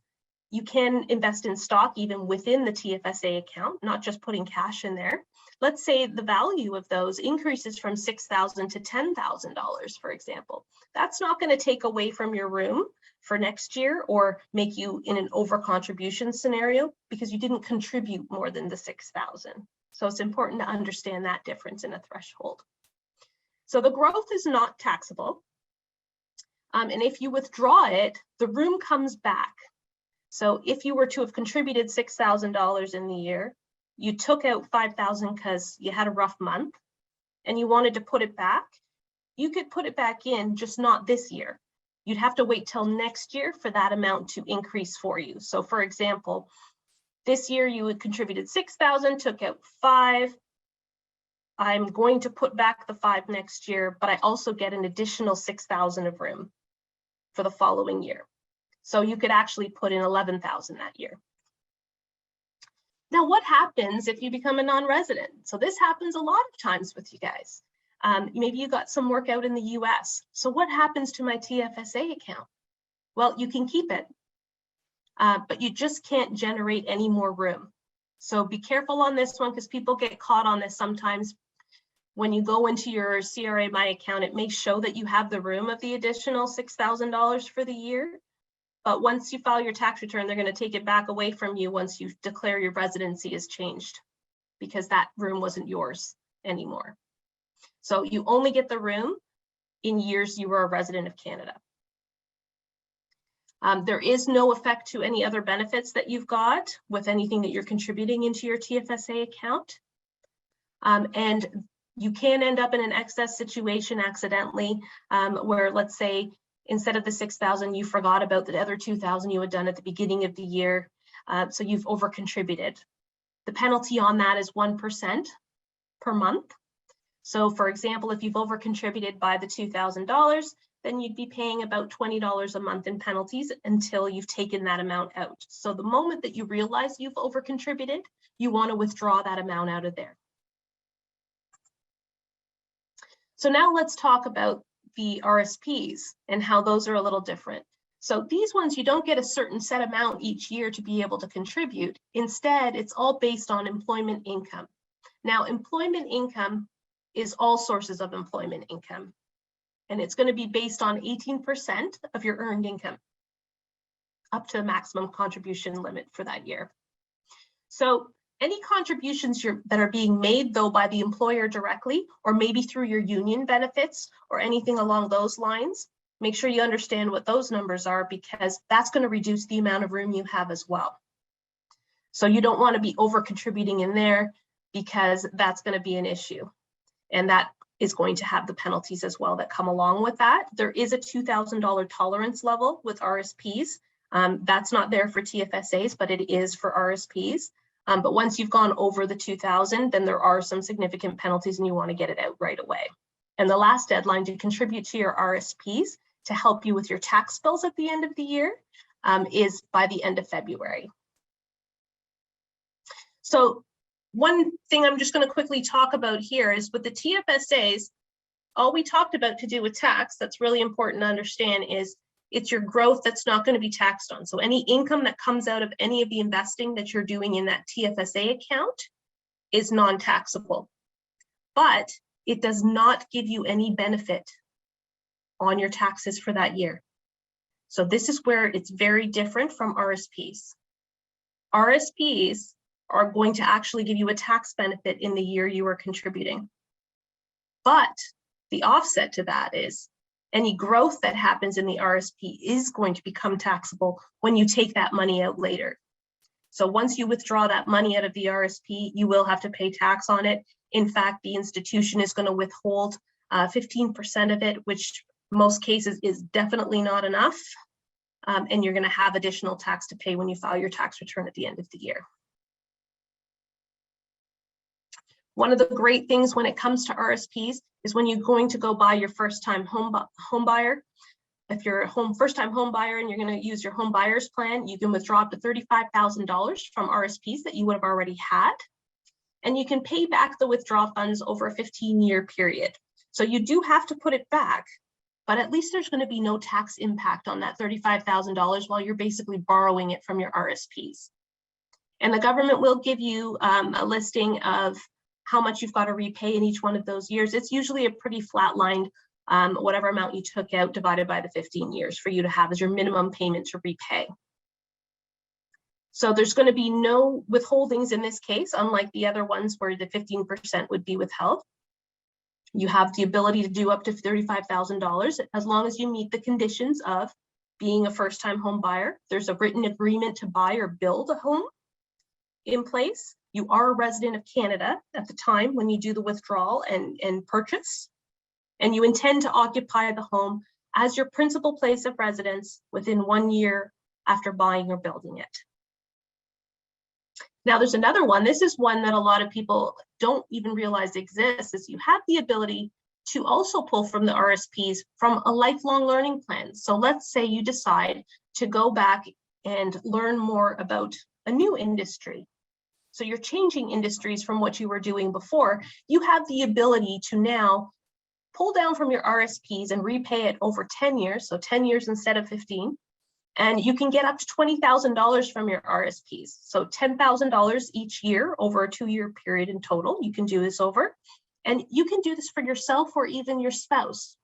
you can invest in stock even within the TFSA account, not just putting cash in there. Let's say the value of those increases from $6,000 to $10,000, for example. That's not going to take away from your room for next year or make you in an over-contribution scenario because you didn't contribute more than the $6,000. So it's important to understand that difference in a threshold. So the growth is not taxable. And if you withdraw it, the room comes back. So if you were to have contributed $6,000 in the year, you took out $5,000 because you had a rough month and you wanted to put it back, you could put it back in, just not this year. You'd have to wait till next year for that amount to increase for you. So for example, this year you had contributed $6,000, took out $5,000. I'm going to put back the $5,000 next year, but I also get an additional $6,000 of room for the following year. So you could actually put in $11,000 that year. Now, what happens if you become a non-resident? So this happens a lot of times with you guys. Maybe you got some work out in the US. So what happens to my TFSA account? Well, you can keep it, but you just can't generate any more room. So be careful on this one because people get caught on this sometimes. When you go into your CRA My account, it may show that you have the room of the additional $6,000 for the year. But once you file your tax return, they're going to take it back away from you once you declare your residency has changed because that room wasn't yours anymore. So you only get the room in years you were a resident of Canada. There is no effect to any other benefits that you've got with anything that you're contributing into your TFSA account. And you can end up in an excess situation accidentally where, let's say, instead of the $6,000, you forgot about the other $2,000 you had done at the beginning of the year. So you've over contributed. The penalty on that is 1% per month. So for example, if you've over contributed by the $2,000, then you'd be paying about $20 a month in penalties until you've taken that amount out. So the moment that you realize you've over contributed, you want to withdraw that amount out of there. So now let's talk about the RSPs and how those are a little different. So these ones, you don't get a certain set amount each year to be able to contribute. Instead, it's all based on employment income. Now, employment income is all sources of employment income, and it's going to be based on 18% of your earned income, up to the maximum contribution limit for that year. So any contributions that are being made, though, by the employer directly, or maybe through your union benefits or anything along those lines, make sure you understand what those numbers are, because that's going to reduce the amount of room you have as well. So you don't want to be over contributing in there because that's going to be an issue. And that is going to have the penalties as well that come along with that. There is a $2,000 tolerance level with RSPs. That's not there for TFSAs, but it is for RSPs. But once you've gone over the 2,000, then there are some significant penalties and you want to get it out right away. And the last deadline to contribute to your RSPs to help you with your tax bills at the end of the year is by the end of February. So one thing I'm just going to quickly talk about here is with the TFSAs, all we talked about to do with tax that's really important to understand is it's your growth that's not going to be taxed on. So any income that comes out of any of the investing that you're doing in that TFSA account is non-taxable, but it does not give you any benefit on your taxes for that year. So this is where it's very different from RSPs. RSPs are going to actually give you a tax benefit in the year you are contributing. But the offset to that is Any growth that happens in the RSP is going to become taxable when you take that money out later. So once you withdraw that money out of the RSP, you will have to pay tax on it. In fact, the institution is going to withhold 15% of it, which most cases is definitely not enough. And you're going to have additional tax to pay when you file your tax return at the end of the year. One of the great things when it comes to RSPs is when you're going to go buy your first-time home buyer. If you're a first-time home buyer and you're going to use your home buyer's plan, you can withdraw up to $35,000 from RSPs that you would have already had. And you can pay back the withdrawal funds over a 15-year period. So you do have to put it back, but at least there's going to be no tax impact on that $35,000 while you're basically borrowing it from your RSPs. And the government will give you a listing of how much you've got to repay in each one of those years. It's usually a pretty flat-lined, whatever amount you took out divided by the 15 years for you to have as your minimum payment to repay. So there's going to be no withholdings in this case, unlike the other ones where the 15% would be withheld. You have the ability to do up to $35,000 as long as you meet the conditions of being a first-time home buyer. There's a written agreement to buy or build a home in place. You are a resident of Canada at the time when you do the withdrawal and purchase, and you intend to occupy the home as your principal place of residence within 1 year after buying or building it. Now there's another one. This is one that a lot of people don't even realize exists, is you have the ability to also pull from the RSPs from a lifelong learning plan. So let's say you decide to go back and learn more about a new industry. So you're changing industries from what you were doing before. You have the ability to now pull down from your RSPs and repay it over 10 years, so 10 years instead of 15. And you can get up to $20,000 from your RSPs. So $10,000 each year over a 2-year period in total. You can do this over. And you can do this for yourself or even your spouse.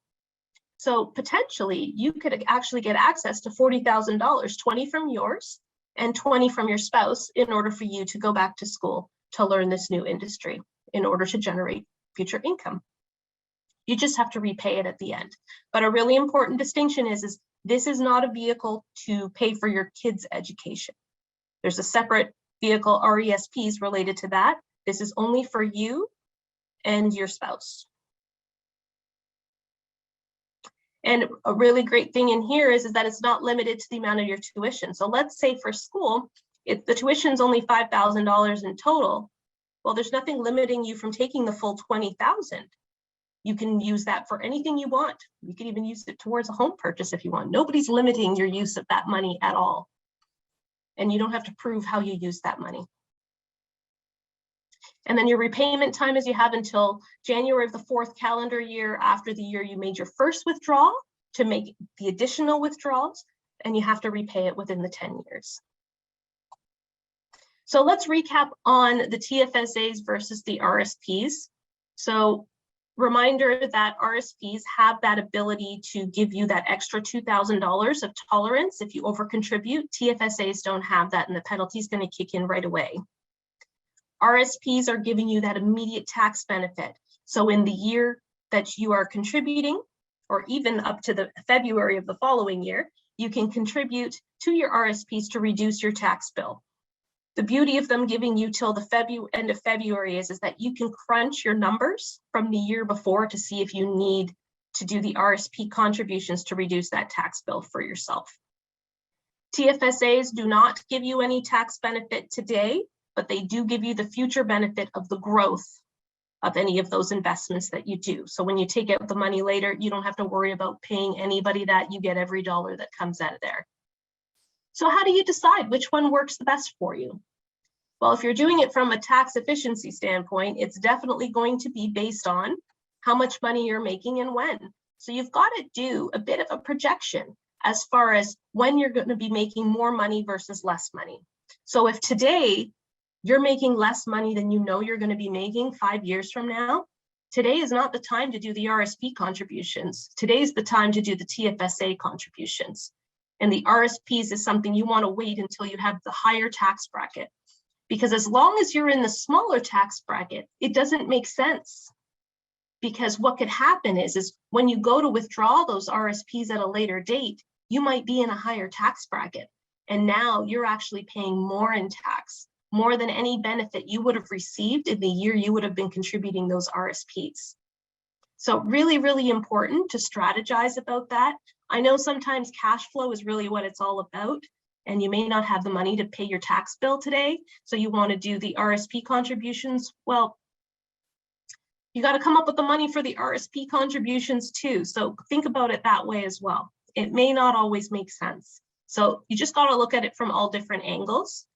So potentially you could actually get access to $40,000, 20 from yours and 20 from your spouse in order for you to go back to school to learn this new industry in order to generate future income. You just have to repay it at the end. But a really important distinction is this is not a vehicle to pay for your kids' education. There's a separate vehicle, RESPs, related to that. This is only for you and your spouse. And a really great thing in here is that it's not limited to the amount of your tuition. So let's say for school, if the tuition's only $5,000 in total, well, there's nothing limiting you from taking the full $20,000. You can use that for anything you want. You can even use it towards a home purchase if you want. Nobody's limiting your use of that money at all. And you don't have to prove how you use that money. And then your repayment time is you have until January of the 4th calendar year after the year you made your first withdrawal to make the additional withdrawals, and you have to repay it within the 10 years. So let's recap on the TFSAs versus the RSPs. So reminder that RSPs have that ability to give you that extra $2,000 of tolerance if you overcontribute. TFSAs don't have that, and the penalty is going to kick in right away. RSPs are giving you that immediate tax benefit. So in the year that you are contributing, or even up to the February of the following year, you can contribute to your RSPs to reduce your tax bill. The beauty of them giving you till the end of February is that you can crunch your numbers from the year before to see if you need to do the RSP contributions to reduce that tax bill for yourself. TFSAs do not give you any tax benefit today, but they do give you the future benefit of the growth of any of those investments that you do. So when you take out the money later, you don't have to worry about paying anybody that. You get every dollar that comes out of there. So how do you decide which one works the best for you? Well, if you're doing it from a tax efficiency standpoint, it's definitely going to be based on how much money you're making and when. So you've got to do a bit of a projection as far as when you're going to be making more money versus less money. So if today you're making less money than you know you're going to be making 5 years from now, today is not the time to do the RSP contributions. Today's the time to do the TFSA contributions. And the RSPs is something you want to wait until you have the higher tax bracket. Because as long as you're in the smaller tax bracket, it doesn't make sense Because what could happen is when you go to withdraw those RSPs at a later date, you might be in a higher tax bracket. And now you're actually paying more in tax, more than any benefit you would have received in the year you would have been contributing those RSPs. So really, really important to strategize about that. I know sometimes cash flow is really what it's all about, and you may not have the money to pay your tax bill today, so you want to do the RSP contributions. Well, you got to come up with the money for the RSP contributions too. So think about it that way as well. It may not always make sense. So you just got to look at it from all different angles.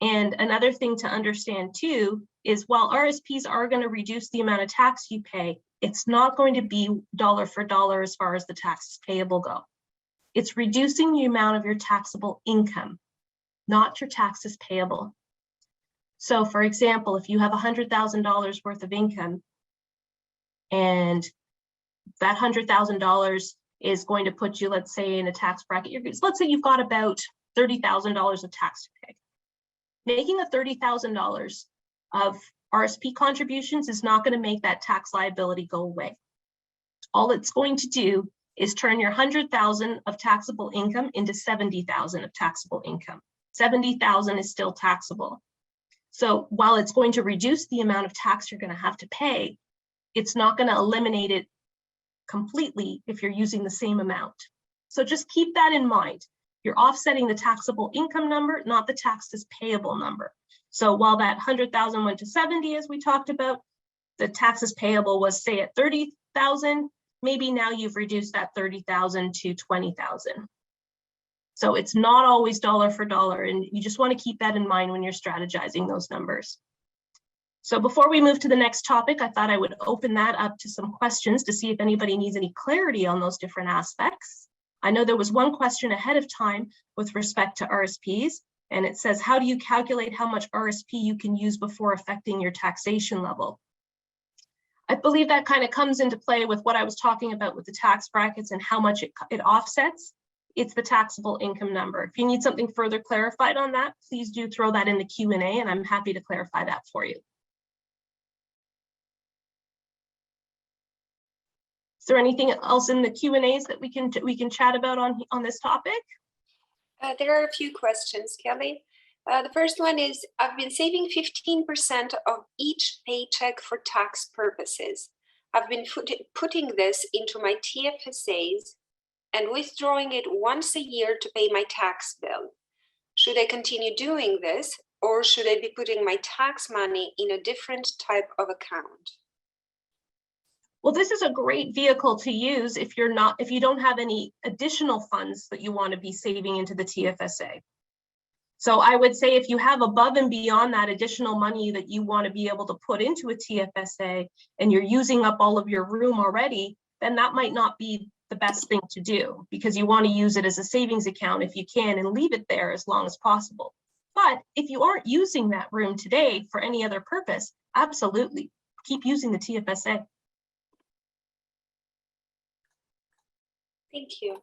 And another thing to understand too is while RSPs are going to reduce the amount of tax you pay, it's not going to be dollar for dollar as far as the taxes payable go. It's reducing the amount of your taxable income, not your taxes payable. So for example, if you have $100,000 worth of income and that $100,000 is going to put you, let's say, in a tax bracket, let's say you've got about $30,000 of tax to pay. Making a $30,000 of RSP contributions is not going to make that tax liability go away. All it's going to do is turn your $100,000 of taxable income into $70,000 of taxable income. $70,000 is still taxable. So while it's going to reduce the amount of tax you're going to have to pay, it's not going to eliminate it completely if you're using the same amount. So just keep that in mind. You're offsetting the taxable income number, not the taxes payable number. So while that 100,000 went to 70, as we talked about, the taxes payable was, say, at 30,000, maybe now you've reduced that 30,000 to 20,000. So it's not always dollar for dollar, and you just want to keep that in mind when you're strategizing those numbers. So before we move to the next topic, I thought I would open that up to some questions to see if anybody needs any clarity on those different aspects. I know there was one question ahead of time with respect to RSPs, and it says, how do you calculate how much RSP you can use before affecting your taxation level? I believe that kind of comes into play with what I was talking about with the tax brackets and how much it offsets. It's the taxable income number. If you need something further clarified on that, please do throw that in the Q&A, and I'm happy to clarify that for you. Is there anything else in the Q&As that we can chat about on this topic? There are a few questions, Kelly. The first one is, I've been saving 15% of each paycheck for tax purposes. I've been putting this into my TFSAs and withdrawing it once a year to pay my tax bill. Should I continue doing this, or should I be putting my tax money in a different type of account? Well, this is a great vehicle to use if you don't have any additional funds that you want to be saving into the TFSA. So I would say if you have above and beyond that additional money that you want to be able to put into a TFSA and you're using up all of your room already, then that might not be the best thing to do, because you want to use it as a savings account if you can and leave it there as long as possible. But if you aren't using that room today for any other purpose, absolutely keep using the TFSA. Thank you.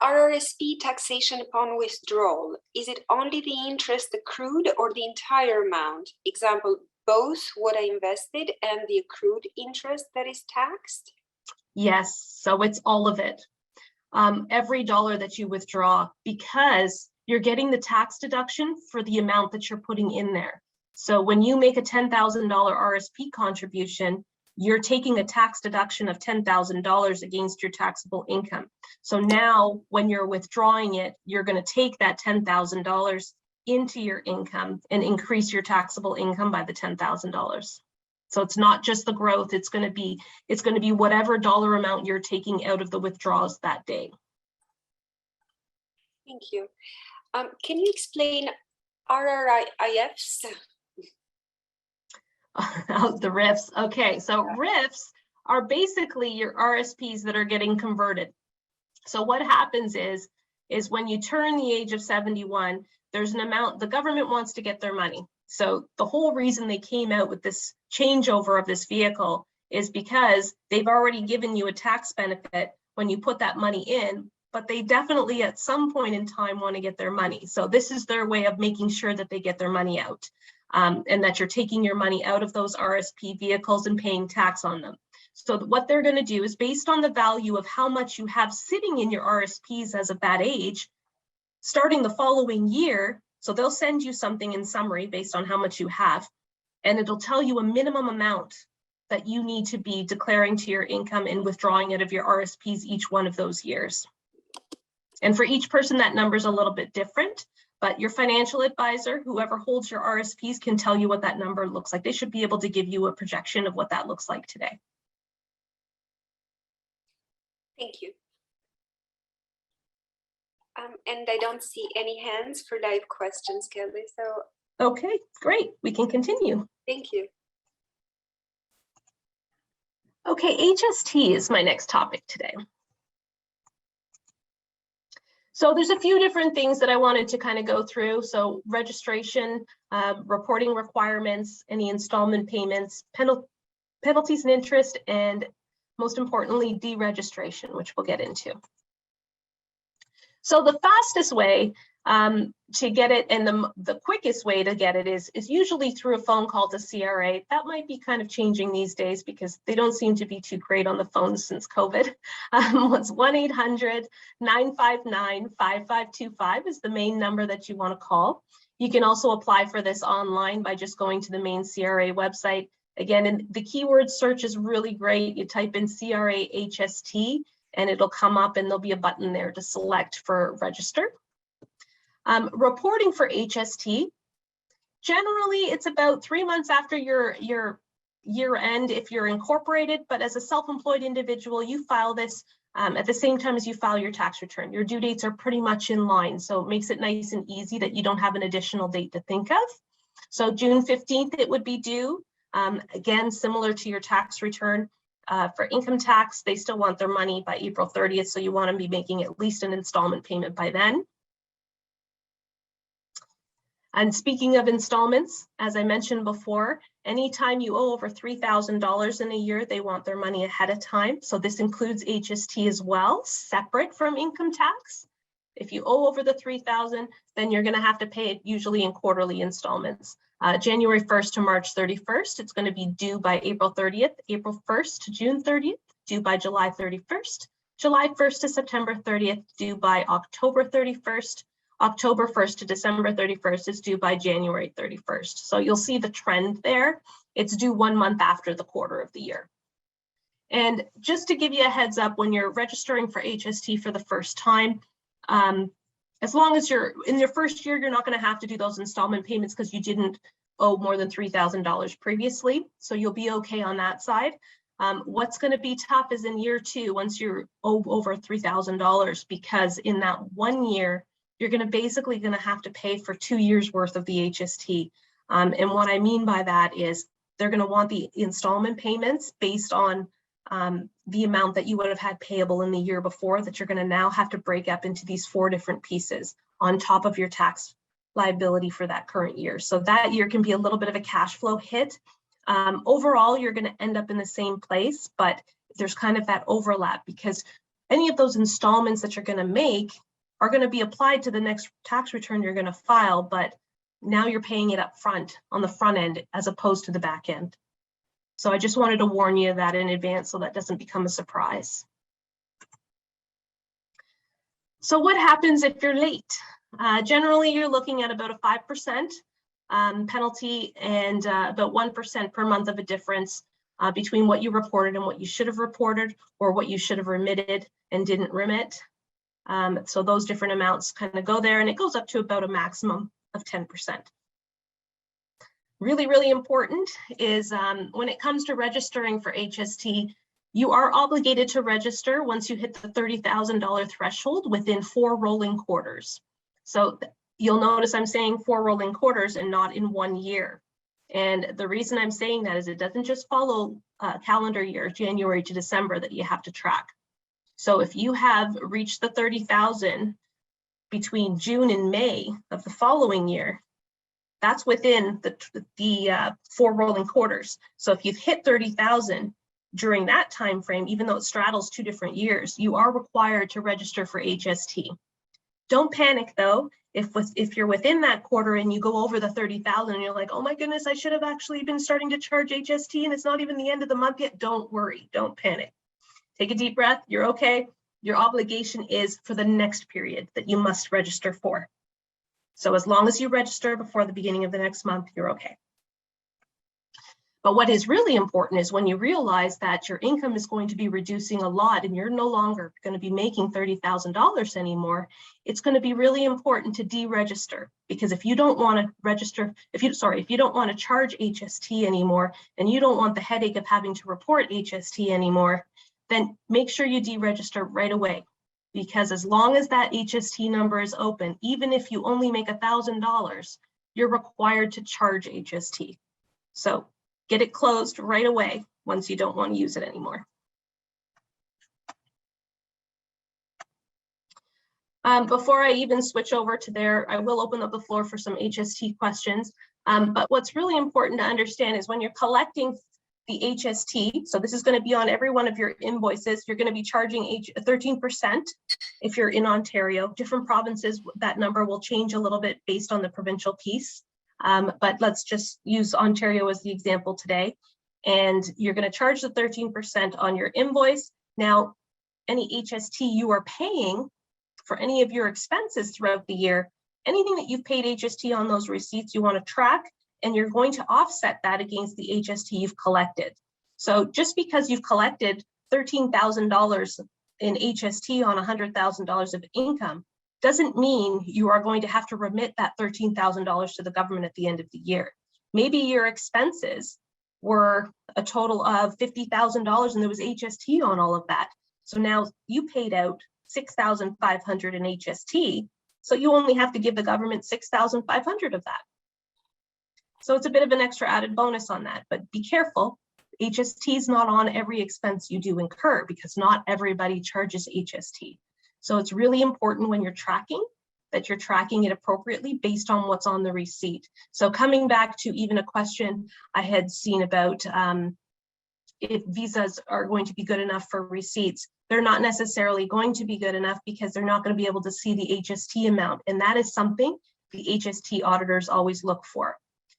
RRSP taxation upon withdrawal. Is it only the interest accrued or the entire amount? Example, both what I invested and the accrued interest that is taxed? Yes, so it's all of it. Every dollar that you withdraw, because you're getting the tax deduction for the amount that you're putting in there. So when you make a $10,000 RSP contribution, you're taking a tax deduction of $10,000 against your taxable income. So now when you're withdrawing it, you're going to take that $10,000 into your income and increase your taxable income by the $10,000. So it's not just the growth, it's going to be whatever dollar amount you're taking out of the withdrawals that day. Thank you. Can you explain RRIFs? The RIFs. Okay, so RIFs are basically your RSPs that are getting converted. So what happens is when you turn the age of 71, there's an amount the government wants to get their money. So the whole reason they came out with this changeover of this vehicle is because they've already given you a tax benefit when you put that money in, but they definitely at some point in time want to get their money. So this is their way of making sure that they get their money out. and that you're taking your money out of those RSP vehicles and paying tax on them. So what they're going to do is, based on the value of how much you have sitting in your RSPs as of that age, starting the following year, so they'll send you something in summary based on how much you have, and it'll tell you a minimum amount that you need to be declaring to your income and withdrawing out of your RSPs each one of those years. And for each person, that number is a little bit different, but your financial advisor, whoever holds your RSPs, can tell you what that number looks like. They should be able to give you a projection of what that looks like today. Thank you. And I don't see any hands for live questions, Kelly, so Okay, great. We can continue. thank you. Okay, HST is my next topic today. So there's a few different things that I wanted to kind of go through. So registration, reporting requirements, any installment payments, penalties and interest, and most importantly, deregistration, which we'll get into. So the fastest way to get it, and the quickest way to get it is usually through a phone call to CRA. That might be kind of changing these days because they don't seem to be too great on the phones since COVID. It's 1-800-959-5525 is the main number that you want to call. You can also apply for this online by just going to the main CRA website. Again, and the keyword search is really great. You type in CRA HST and it'll come up, and there'll be a button there to select for register. Reporting for HST, generally it's about 3 months after your year end if you're incorporated, but as a self-employed individual, you file this at the same time as you file your tax return. Your due dates are pretty much in line, so it makes it nice and easy that you don't have an additional date to think of. So June 15th it would be due. Again, similar to your tax return. For income tax, they still want their money by April 30th, so you want to be making at least an installment payment by then. And speaking of installments, as I mentioned before, anytime you owe over $3,000 in a year, they want their money ahead of time. So this includes HST as well, separate from income tax. If you owe over the $3,000, then you're going to have to pay it usually in quarterly installments. January 1st to March 31st, it's going to be due by April 30th, April 1st to June 30th, due by July 31st, July 1st to September 30th, due by October 31st, October 1st to December 31st is due by January 31st. So you'll see the trend there. It's due 1 month after the quarter of the year. And just to give you a heads up, when you're registering for HST for the first time, as long as you're in your first year, you're not going to have to do those installment payments because you didn't owe more than $3,000 previously. So you'll be okay on that side. What's going to be tough is in year 2, once you're over $3,000, because in that 1 year, you're going to have to pay for 2 years worth of the HST. And what I mean by that is they're going to want the installment payments based on the amount that you would have had payable in the year before, that you're going to now have to break up into these 4 different pieces on top of your tax liability for that current year. So that year can be a little bit of a cash flow hit. Overall, you're going to end up in the same place, but there's kind of that overlap because any of those installments that you're going to make are going to be applied to the next tax return you're going to file, but now you're paying it up front on the front end as opposed to the back end. So I just wanted to warn you of that in advance so that doesn't become a surprise. So what happens if you're late? Generally, you're looking at about a 5% penalty and about 1% per month of a difference between what you reported and what you should have reported, or what you should have remitted and didn't remit. So those different amounts kind of go there, and it goes up to about a maximum of 10%. Really, really important is when it comes to registering for HST, you are obligated to register once you hit the $30,000 threshold within 4 rolling quarters. So you'll notice I'm saying 4 rolling quarters and not in 1 year. And the reason I'm saying that is it doesn't just follow calendar year, January to December, that you have to track. So if you have reached the 30,000 between June and May of the following year, that's within the 4 rolling quarters. So if you've hit 30,000 during that time frame, even though it straddles 2 different years, you are required to register for HST. Don't panic though. If you're within that quarter and you go over the 30,000 and you're like, oh my goodness, I should have actually been starting to charge HST and it's not even the end of the month yet, don't worry, don't panic. Take a deep breath, you're okay. Your obligation is for the next period that you must register for. So as long as you register before the beginning of the next month, you're okay. But what is really important is when you realize that your income is going to be reducing a lot and you're no longer going to be making $30,000 anymore, it's going to be really important to deregister, because if you don't want to register, if you don't want to charge HST anymore, and you don't want the headache of having to report HST anymore, then make sure you deregister right away. Because as long as that HST number is open, even if you only make $1,000, you're required to charge HST. So get it closed right away once you don't want to use it anymore. Before I even switch over to there, I will open up the floor for some HST questions. But what's really important to understand is when you're collecting the HST, so this is going to be on every one of your invoices, you're going to be charging 13% if you're in Ontario. Different provinces, that number will change a little bit based on the provincial piece. But let's just use Ontario as the example today. And you're going to charge the 13% on your invoice. Now, any HST you are paying for any of your expenses throughout the year, anything that you've paid HST on those receipts, you want to track, and you're going to offset that against the HST you've collected. So just because you've collected $13,000 in HST on $100,000 of income doesn't mean you are going to have to remit that $13,000 to the government at the end of the year. Maybe your expenses were a total of $50,000 and there was HST on all of that. So now you paid out $6,500 in HST, so you only have to give the government $6,500 of that. So it's a bit of an extra added bonus on that, but be careful. HST is not on every expense you do incur because not everybody charges HST. So it's really important when you're tracking that you're tracking it appropriately based on what's on the receipt. So coming back to even a question I had seen about if visas are going to be good enough for receipts, they're not necessarily going to be good enough because they're not going to be able to see the HST amount. And that is something the HST auditors always look for.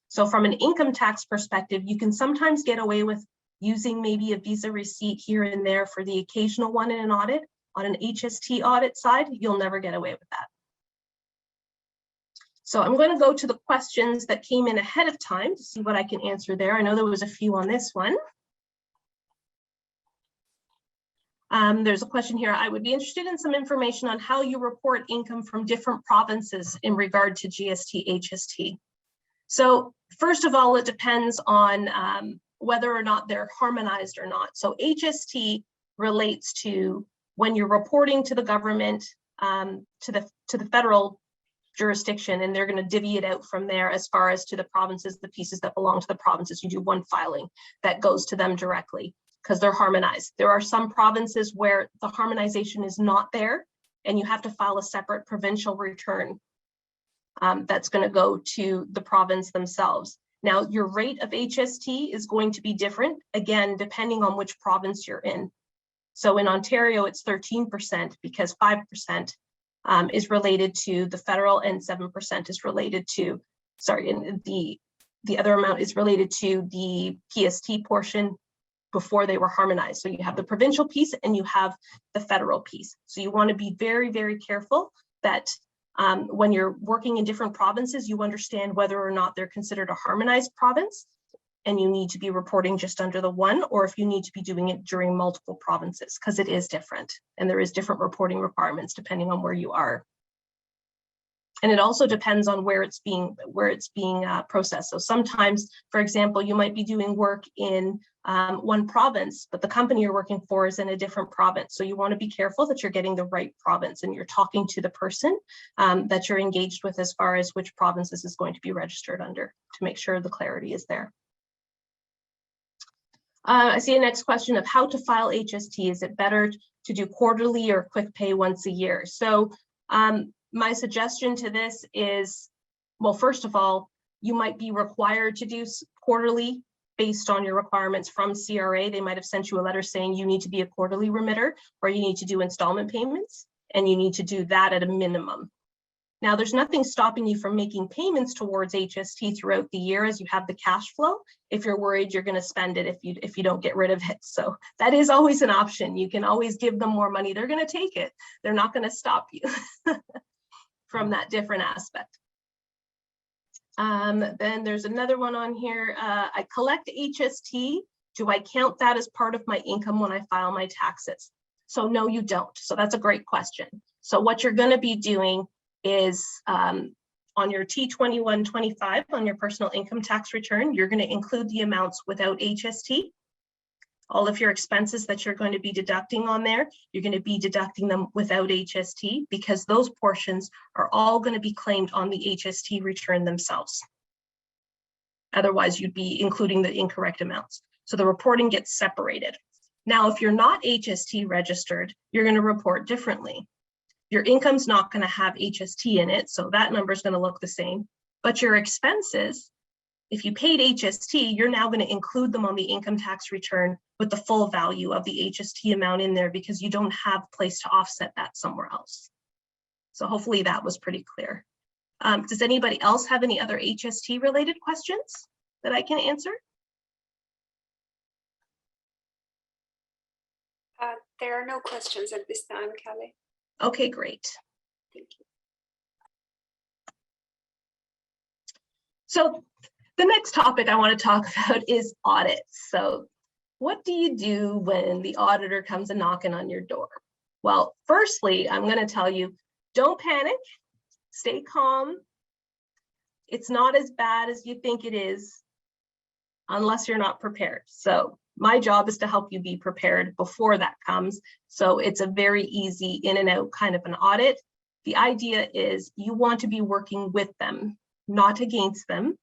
So from an income tax perspective, you can sometimes get away with using maybe a visa receipt here and there for the occasional one in an audit. On an HST audit side, you'll never get away with that. So I'm going to go to the questions that came in ahead of time to see what I can answer there. I know there was a few on this one. There's a question here. I would be interested in some information on how you report income from different provinces in regard to GST, HST. So first of all, it depends on whether or not they're harmonized or not. So HST relates to when you're reporting to the government, to the federal jurisdiction, and they're going to divvy it out from there as far as to the provinces, the pieces that belong to the provinces. You do one filing that goes to them directly because they're harmonized. There are some provinces where the harmonization is not there and you have to file a separate provincial return that's going to go to the province themselves. Now, your rate of HST is going to be different, again, depending on which province you're in. So in Ontario, it's 13% because 5% is related to the federal and 7% is related to, and the other amount is related to the PST portion before they were harmonized. So you have the provincial piece and you have the federal piece. So you want to be very, very careful that when you're working in different provinces, you understand whether or not they're considered a harmonized province and you need to be reporting just under the one, or if you need to be doing it during multiple provinces, because it is different and there is different reporting requirements depending on where you are. And it also depends on where it's being processed. So sometimes, for example, you might be doing work in one province, but the company you're working for is in a different province. So you want to be careful that you're getting the right province and you're talking to the person that you're engaged with as far as which province this is going to be registered under to make sure the clarity is there. I see a next question of how to file HST. Is it better to do quarterly or quick pay once a year? So my suggestion to this is, well, first of all, you might be required to do quarterly based on your requirements from CRA. They might have sent you a letter saying you need to be a quarterly remitter or you need to do installment payments, and you need to do that at a minimum. Now, there's nothing stopping you from making payments towards HST throughout the year as you have the cash flow, if you're worried you're going to spend it if you don't get rid of it. So that is always an option. You can always give them more money. They're going to take it. They're not going to stop you from that different aspect. Then there's another one on here. I collect HST. Do I count that as part of my income when I file my taxes? So no, you don't. So that's a great question. So what you're going to be doing is on your T2125 on your personal income tax return, you're going to include the amounts without HST. All of your expenses that you're going to be deducting on there, you're going to be deducting them without HST because those portions are all going to be claimed on the HST return themselves. Otherwise, you'd be including the incorrect amounts. So the reporting gets separated. Now, if you're not HST registered, you're going to report differently. Your income's not going to have HST in it, so that number is going to look the same. But your expenses, if you paid HST, you're now going to include them on the income tax return with the full value of the HST amount in there because you don't have a place to offset that somewhere else. So hopefully that was pretty clear. Does anybody else have any other HST related questions that I can answer? There are no questions at this time, Kelly. Okay, great. Thank you. So the next topic I want to talk about is audits. So what do you do when the auditor comes a knocking on your door? Well, firstly, I'm going to tell you, don't panic, stay calm. It's not as bad as you think it is unless you're not prepared. So my job is to help you be prepared before that comes. So it's a very easy in and out kind of an audit. The idea is you want to be working with them, not against them,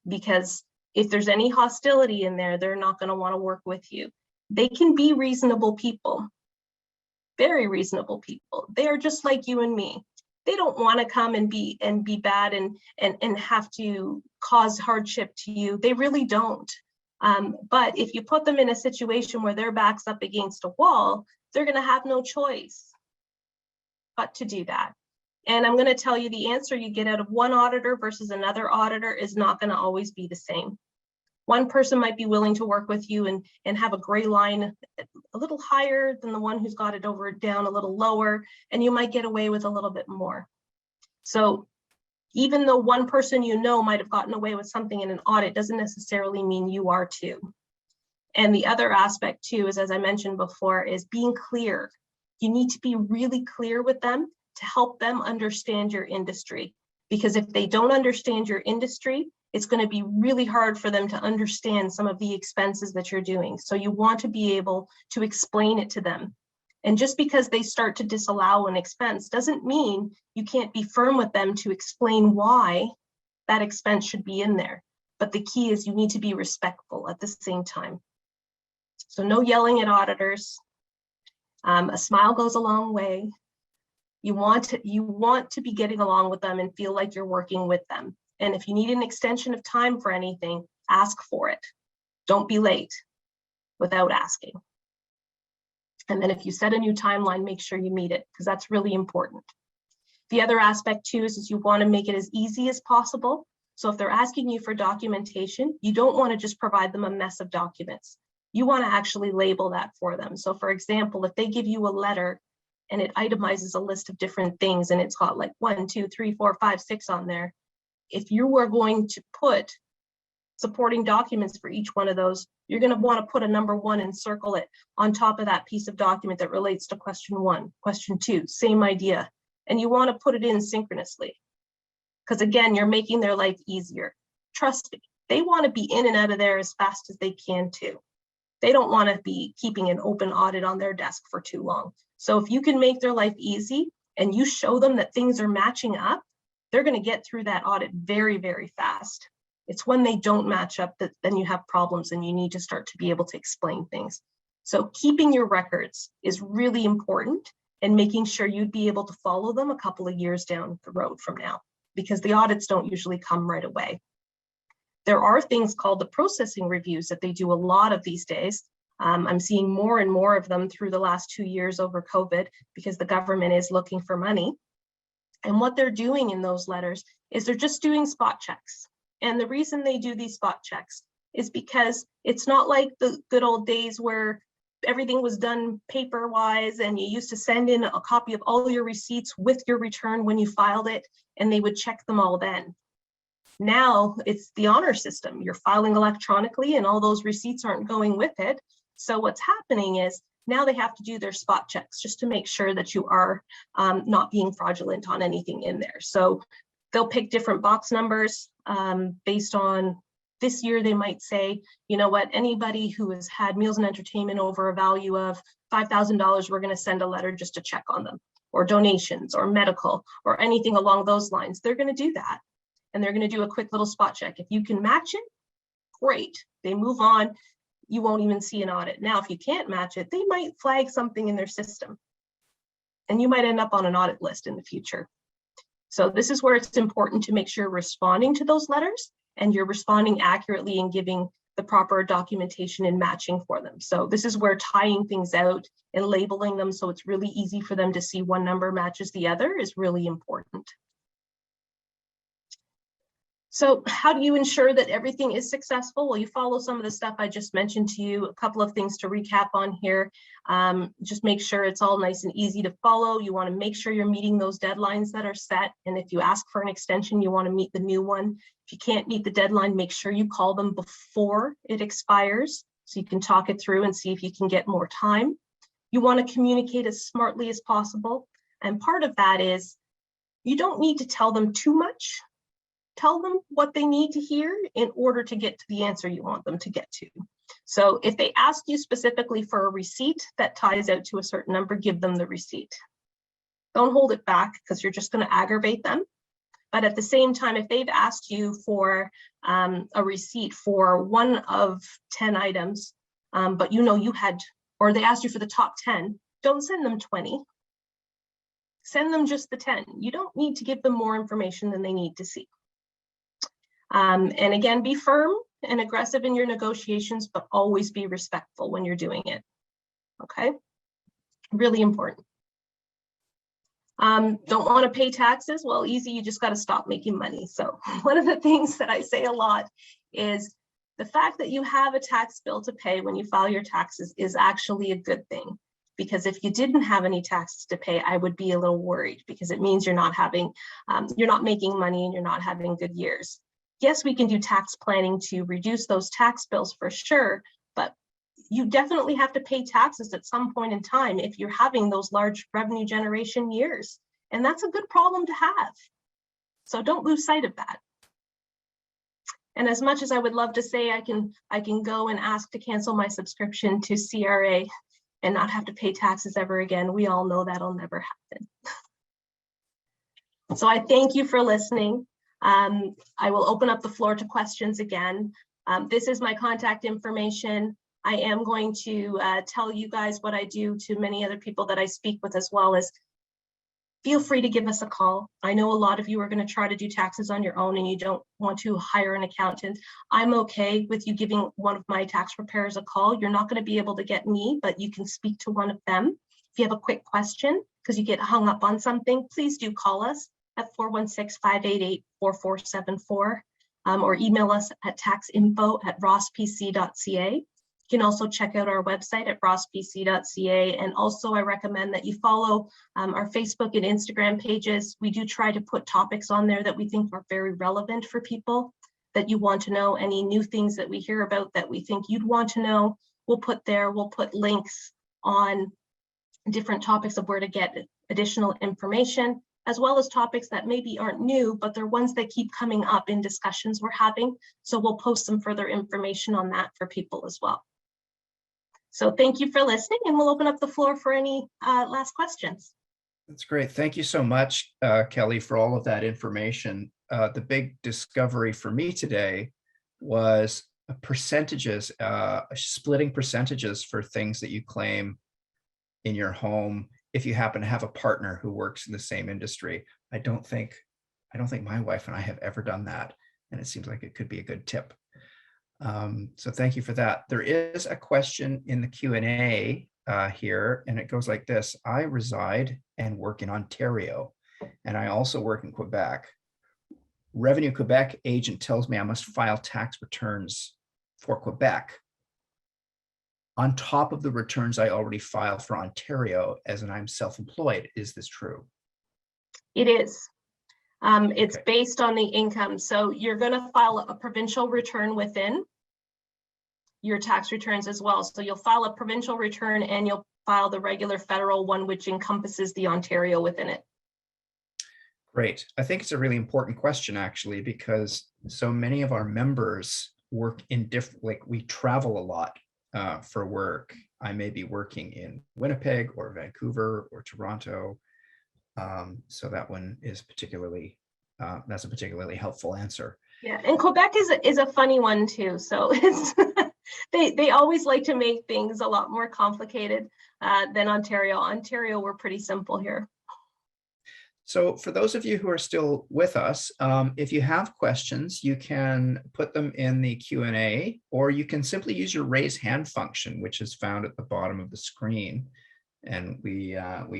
because if there's any hostility in there, they're not going to want to work with you. They can be reasonable people, very reasonable people. They are just like you and me. They don't want to come and be bad and have to cause hardship to you. They really don't. But if you put them in a situation where their back's up against a wall, they're going to have no choice but to do that. And I'm going to tell you the answer you get out of one auditor versus another auditor is not going to always be the same. One person might be willing to work with you and have a gray line a little higher than the one who's got it over down a little lower, and you might get away with a little bit more. So even though one person you know might have gotten away with something in an audit doesn't necessarily mean you are too. And the other aspect too is, as I mentioned before, is being clear. You need to be really clear with them to help them understand your industry. Because if they don't understand your industry, it's going to be really hard for them to understand some of the expenses that you're doing. So you want to be able to explain it to them. And just because they start to disallow an expense doesn't mean you can't be firm with them to explain why that expense should be in there. But the key is you need to be respectful at the same time. So no yelling at auditors. A smile goes a long way. You want to be getting along with them and feel like you're working with them. And if you need an extension of time for anything, ask for it. Don't be late without asking. And then if you set a new timeline, make sure you meet it, because that's really important. The other aspect too is you want to make it as easy as possible. So if they're asking you for documentation, you don't want to just provide them a mess of documents. You want to actually label that for them. So for example, if they give you a letter and it itemizes a list of different things and it's got like 1, 2, 3, 4, 5, 6 on there, if you are going to put supporting documents for each one of those, you're going to want to put a number 1 and circle it on top of that piece of document that relates to question 1, question 2, same idea. And you want to put it in synchronously. Because again, you're making their life easier. Trust me, they want to be in and out of there as fast as they can too. They don't want to be keeping an open audit on their desk for too long. So if you can make their life easy and you show them that things are matching up, they're going to get through that audit very, very fast. It's when they don't match up that then you have problems and you need to start to be able to explain things. So keeping your records is really important, and making sure you'd be able to follow them a couple of years down the road from now, because the audits don't usually come right away. There are things called the processing reviews that they do a lot of these days. I'm seeing more and more of them through the last 2 years over COVID because the government is looking for money. And what they're doing in those letters is they're just doing spot checks. And the reason they do these spot checks is because it's not like the good old days where everything was done paper-wise and you used to send in a copy of all your receipts with your return when you filed it, and they would check them all then. Now it's the honor system. You're filing electronically and all those receipts aren't going with it. So what's happening is now they have to do their spot checks just to make sure that you are not being fraudulent on anything in there. So they'll pick different box numbers based on this year. They might say, you know what, anybody who has had meals and entertainment over a value of $5,000, we're going to send a letter just to check on them, or donations or medical or anything along those lines. They're going to do that. And they're going to do a quick little spot check. If you can match it, great. They move on. You won't even see an audit. Now, if you can't match it, they might flag something in their system and you might end up on an audit list in the future. So this is where it's important to make sure you're responding to those letters and you're responding accurately and giving the proper documentation and matching for them. So this is where tying things out and labeling them so it's really easy for them to see one number matches the other is really important. So how do you ensure that everything is successful? Well, you follow some of the stuff I just mentioned to you. A couple of things to recap on here. Just make sure it's all nice and easy to follow. You want to make sure you're meeting those deadlines that are set. And if you ask for an extension, you want to meet the new one. If you can't meet the deadline, make sure you call them before it expires so you can talk it through and see if you can get more time. You want to communicate as smartly as possible. And part of that is you don't need to tell them too much. Tell them what they need to hear in order to get to the answer you want them to get to. So if they ask you specifically for a receipt that ties out to a certain number, give them the receipt. Don't hold it back because you're just going to aggravate them. But at the same time, if they've asked you for a receipt for one of 10 items, but you know you had, or they asked you for the top 10, don't send them 20. Send them just the 10. You don't need to give them more information than they need to see. And again, be firm and aggressive in your negotiations, but always be respectful when you're doing it. Okay, really important. Don't want to pay taxes? Well, easy, you just got to stop making money. So one of the things that I say a lot is the fact that you have a tax bill to pay when you file your taxes is actually a good thing. Because if you didn't have any taxes to pay, I would be a little worried because it means you're not having, you're not making money and you're not having good years. Yes, we can do tax planning to reduce those tax bills for sure, but you definitely have to pay taxes at some point in time if you're having those large revenue generation years. And that's a good problem to have. So don't lose sight of that. And as much as I would love to say I can go and ask to cancel my subscription to CRA and not have to pay taxes ever again, we all know that'll never happen. So I thank you for listening. I will open up the floor to questions again. This is my contact information. I am going to tell you guys what I do to many other people that I speak with as well as feel free to give us a call. I know a lot of you are going to try to do taxes on your own and you don't want to hire an accountant. I'm okay with you giving one of my tax preparers a call. You're not going to be able to get me, but you can speak to one of them. If you have a quick question because you get hung up on something, please do call us at 416-588-4474 or email us at taxinfo@rosspc.ca. You can also check out our website at rosspc.ca. And also I recommend that you follow our Facebook and Instagram pages. We do try to put topics on there that we think are very relevant for people that you want to know. Any new things that we hear about that we think you'd want to know, we'll put there. We'll put links on different topics of where to get additional information, as well as topics that maybe aren't new, but they're ones that keep coming up in discussions we're having. So we'll post some further information on that for people as well. So thank you for listening, and we'll open up the floor for any last questions. That's great. Thank you so much, Kelly, for all of that information. The big discovery for me today was percentages, splitting percentages for things that you claim in your home if you happen to have a partner who works in the same industry. I don't think my wife and I have ever done that, and it seems like it could be a good tip. So thank you for that. There is a question in the Q&A here, and it goes like this. I reside and work in Ontario. and I also work in Quebec, Revenue Quebec agent tells me I must file tax returns for Quebec on top of the returns I already filed for Ontario, as I'm self-employed. Is this true? It is. It's Okay. based on the income. So you're going to file a provincial return within your tax returns as well. So you'll file a provincial return and you'll file the regular federal one, which encompasses the Ontario within it. Great. I think it's a really important question, actually, because so many of our members work in different, like we travel a lot for work. I may be working in Winnipeg or Vancouver or Toronto. So that one is particularly, that's a particularly helpful answer. Yeah, and Quebec is a funny one too. So it's they always like to make things a lot more complicated than Ontario. Ontario, we're pretty simple here. So for those of you who are still with us, if you have questions, you can put them in the Q&A, or you can simply use your raise hand function, which is found at the bottom of the screen. And we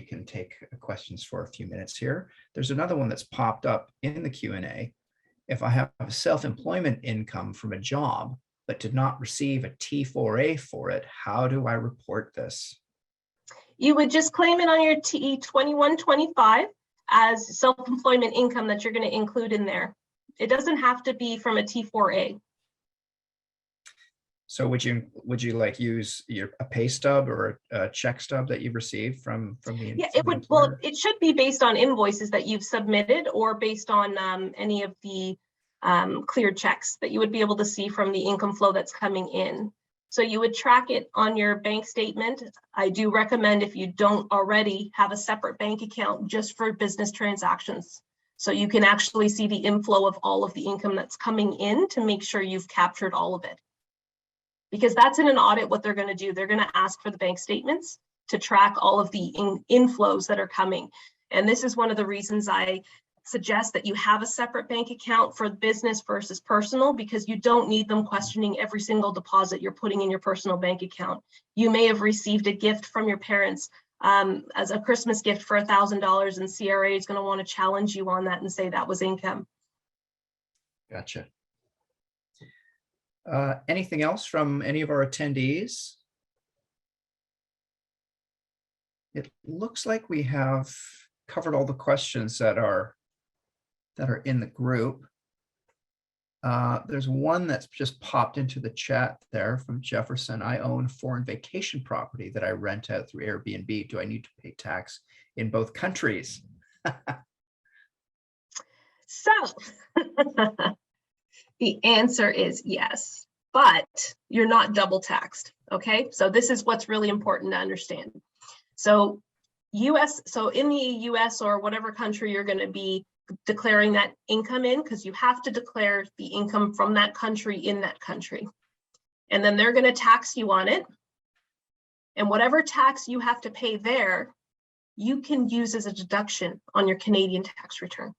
can take questions for a few minutes here. There's another one that's popped up in the Q&A. If I have a self-employment income from a job, but did not receive a T4A for it, how do I report this? You would just claim it on your T2125 as self-employment income that you're going to include in there. It doesn't have to be from a T4A. So would you like use a pay stub or a check stub that you received from the Yeah, it would. employer? Well, it should be based on invoices that you've submitted or based on any of the cleared checks that you would be able to see from the income flow that's coming in. So you would track it on your bank statement. I do recommend, if you don't already, have a separate bank account just for business transactions. So you can actually see the inflow of all of the income that's coming in to make sure you've captured all of it. Because that's in an audit what they're going to do. They're going to ask for the bank statements to track all of the inflows that are coming. And this is one of the reasons I suggest that you have a separate bank account for business versus personal, because you don't need them questioning every single deposit you're putting in your personal bank account. You may have received a gift from your parents as a Christmas gift for $1,000, and CRA is going to want to challenge you on that and say that was income. Gotcha. Anything else from any of our attendees? It looks like we have covered all the questions that are in the group. There's one that's just popped into the chat there from Jefferson. I own foreign vacation property that I rent out through Airbnb. Do I need to pay tax in both countries? So the answer is yes, but you're not double taxed. Okay, so this is what's really important to understand. So in the US or whatever country you're going to be declaring that income in, because you have to declare the income from that country in that country. And then they're going to tax you on it. And whatever tax you have to pay there, you can use as a deduction on your Canadian tax return.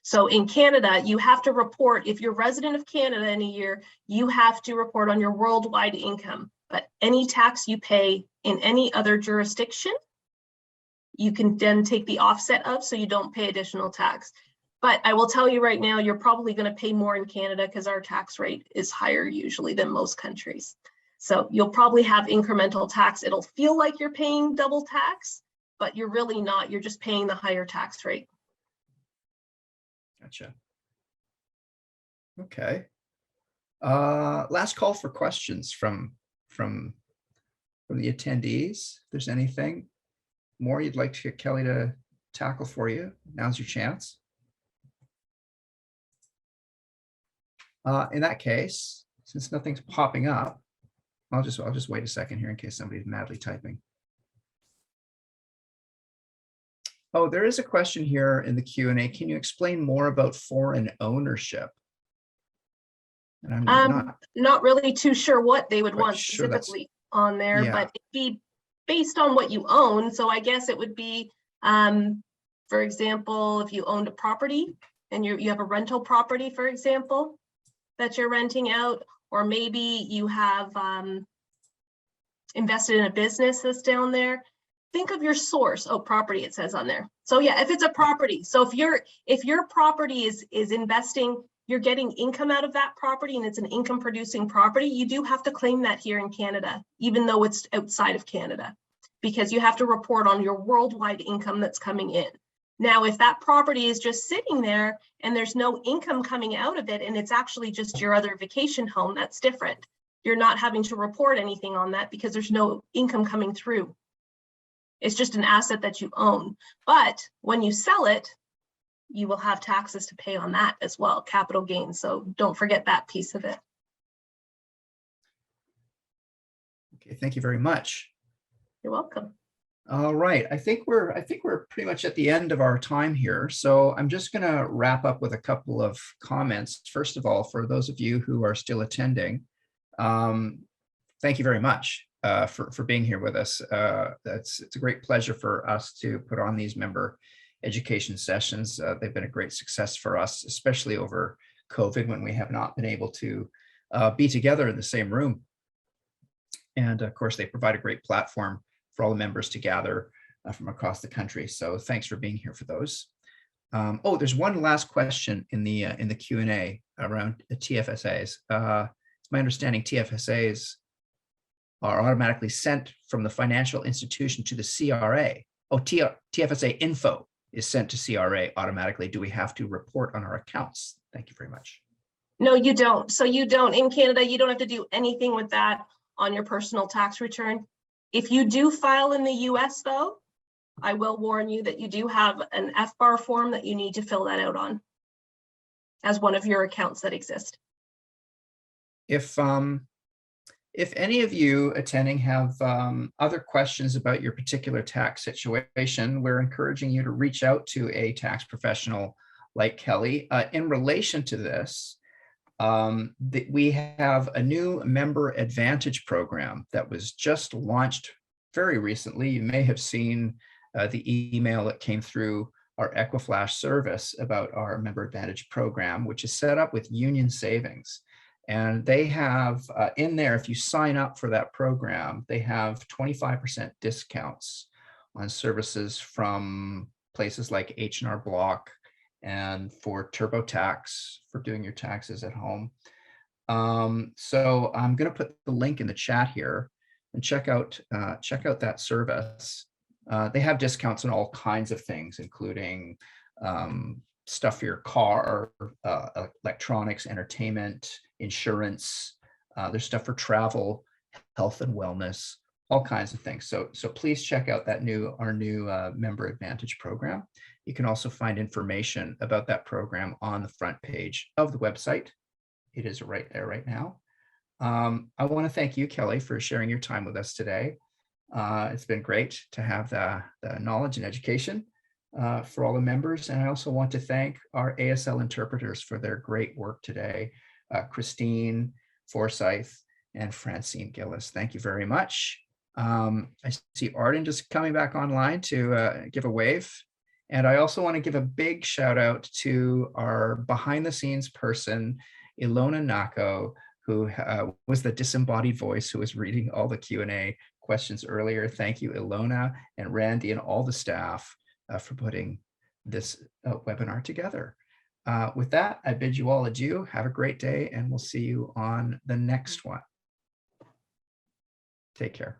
So in Canada, you have to report, if you're a resident of Canada in a year, you have to report on your worldwide income. But any tax you pay in any other jurisdiction, you can then take the offset of, so you don't pay additional tax. But I will tell you right now, you're probably going to pay more in Canada because our tax rate is higher usually than most countries. So you'll probably have incremental tax. It'll feel like you're paying double tax, but you're really not. You're just paying the higher tax rate. Gotcha. Okay. Last call for questions from the attendees. If there's anything more you'd like to get Kelly to tackle for you, now's your chance. In that case, since nothing's popping up, I'll just wait a second here in case somebody's madly typing. Oh, there is a question here in the Q&A. Can you explain more about foreign ownership? And I'm not really too sure what they would want sure specifically on there, yeah. but it'd be based on what you own. So I guess it would be, for example, if you owned a property and you have a rental property, for example, that you're renting out, or maybe you have invested in a business that's down there. think of your source. Oh, property, it says on there. So yeah, if it's a property, so if your property is investing, you're getting income out of that property and it's an income producing property, you do have to claim that here in Canada, even though it's outside of Canada, because you have to report on your worldwide income that's coming in. Now, if that property is just sitting there and there's no income coming out of it, and it's actually just your other vacation home, that's different. You're not having to report anything on that because there's no income coming through. It's just an asset that you own. But when you sell it, you will have taxes to pay on that as well, capital gains. So don't forget that piece of it. Okay, thank you very much. You're welcome. All right, I think we're pretty much at the end of our time here. So I'm just going to wrap up with a couple of comments. First of all, for those of you who are still attending, thank you very much for being here with us. It's a great pleasure for us to put on these member education sessions. They've been a great success for us, especially over COVID when we have not been able to be together in the same room. And of course, they provide a great platform for all the members to gather from across the country. So thanks for being here for those. Oh, there's one last question in the Q&A around the TFSAs. It's my understanding TFSAs are automatically sent from the financial institution to the CRA. Oh, TFSA info is sent to CRA automatically. Do we have to report on our accounts? Thank you very much. No, you don't. So you don't, in Canada, you don't have to do anything with that on your personal tax return. If you do file in the US though, I will warn you that you do have an FBAR form that you need to fill that out on as one of your accounts that exist. If any of you attending have other questions about your particular tax situation, we're encouraging you to reach out to a tax professional like Kelly. In relation to this, we have a new member advantage program that was just launched very recently. You may have seen the email that came through our Equiflash service about our member advantage program, which is set up with Union Savings. And they have in there, if you sign up for that program, they have 25% discounts on services from places like H&R Block and for TurboTax for doing your taxes at home. So I'm going to put the link in the chat here and check out that service. They have discounts on all kinds of things, including stuff for your car, electronics, entertainment, insurance. There's stuff for travel, health and wellness, all kinds of things. So please check out that our new member advantage program. You can also find information about that program on the front page of the website. It is right there right now. I want to thank you, Kelly, for sharing your time with us today. It's been great to have the knowledge and education for all the members. And I also want to thank our ASL interpreters for their great work today. Christine Forsyth and Francine Gillis. Thank you very much. I see Arden just coming back online to give a wave. And I also want to give a big shout out to our behind the scenes person, Ilona Nako, who was the disembodied voice who was reading all the Q&A questions earlier. Thank you, Ilona and Randy and all the staff for putting this webinar together. With that, I bid you all adieu. Have a great day, and we'll see you on the next one. Take care.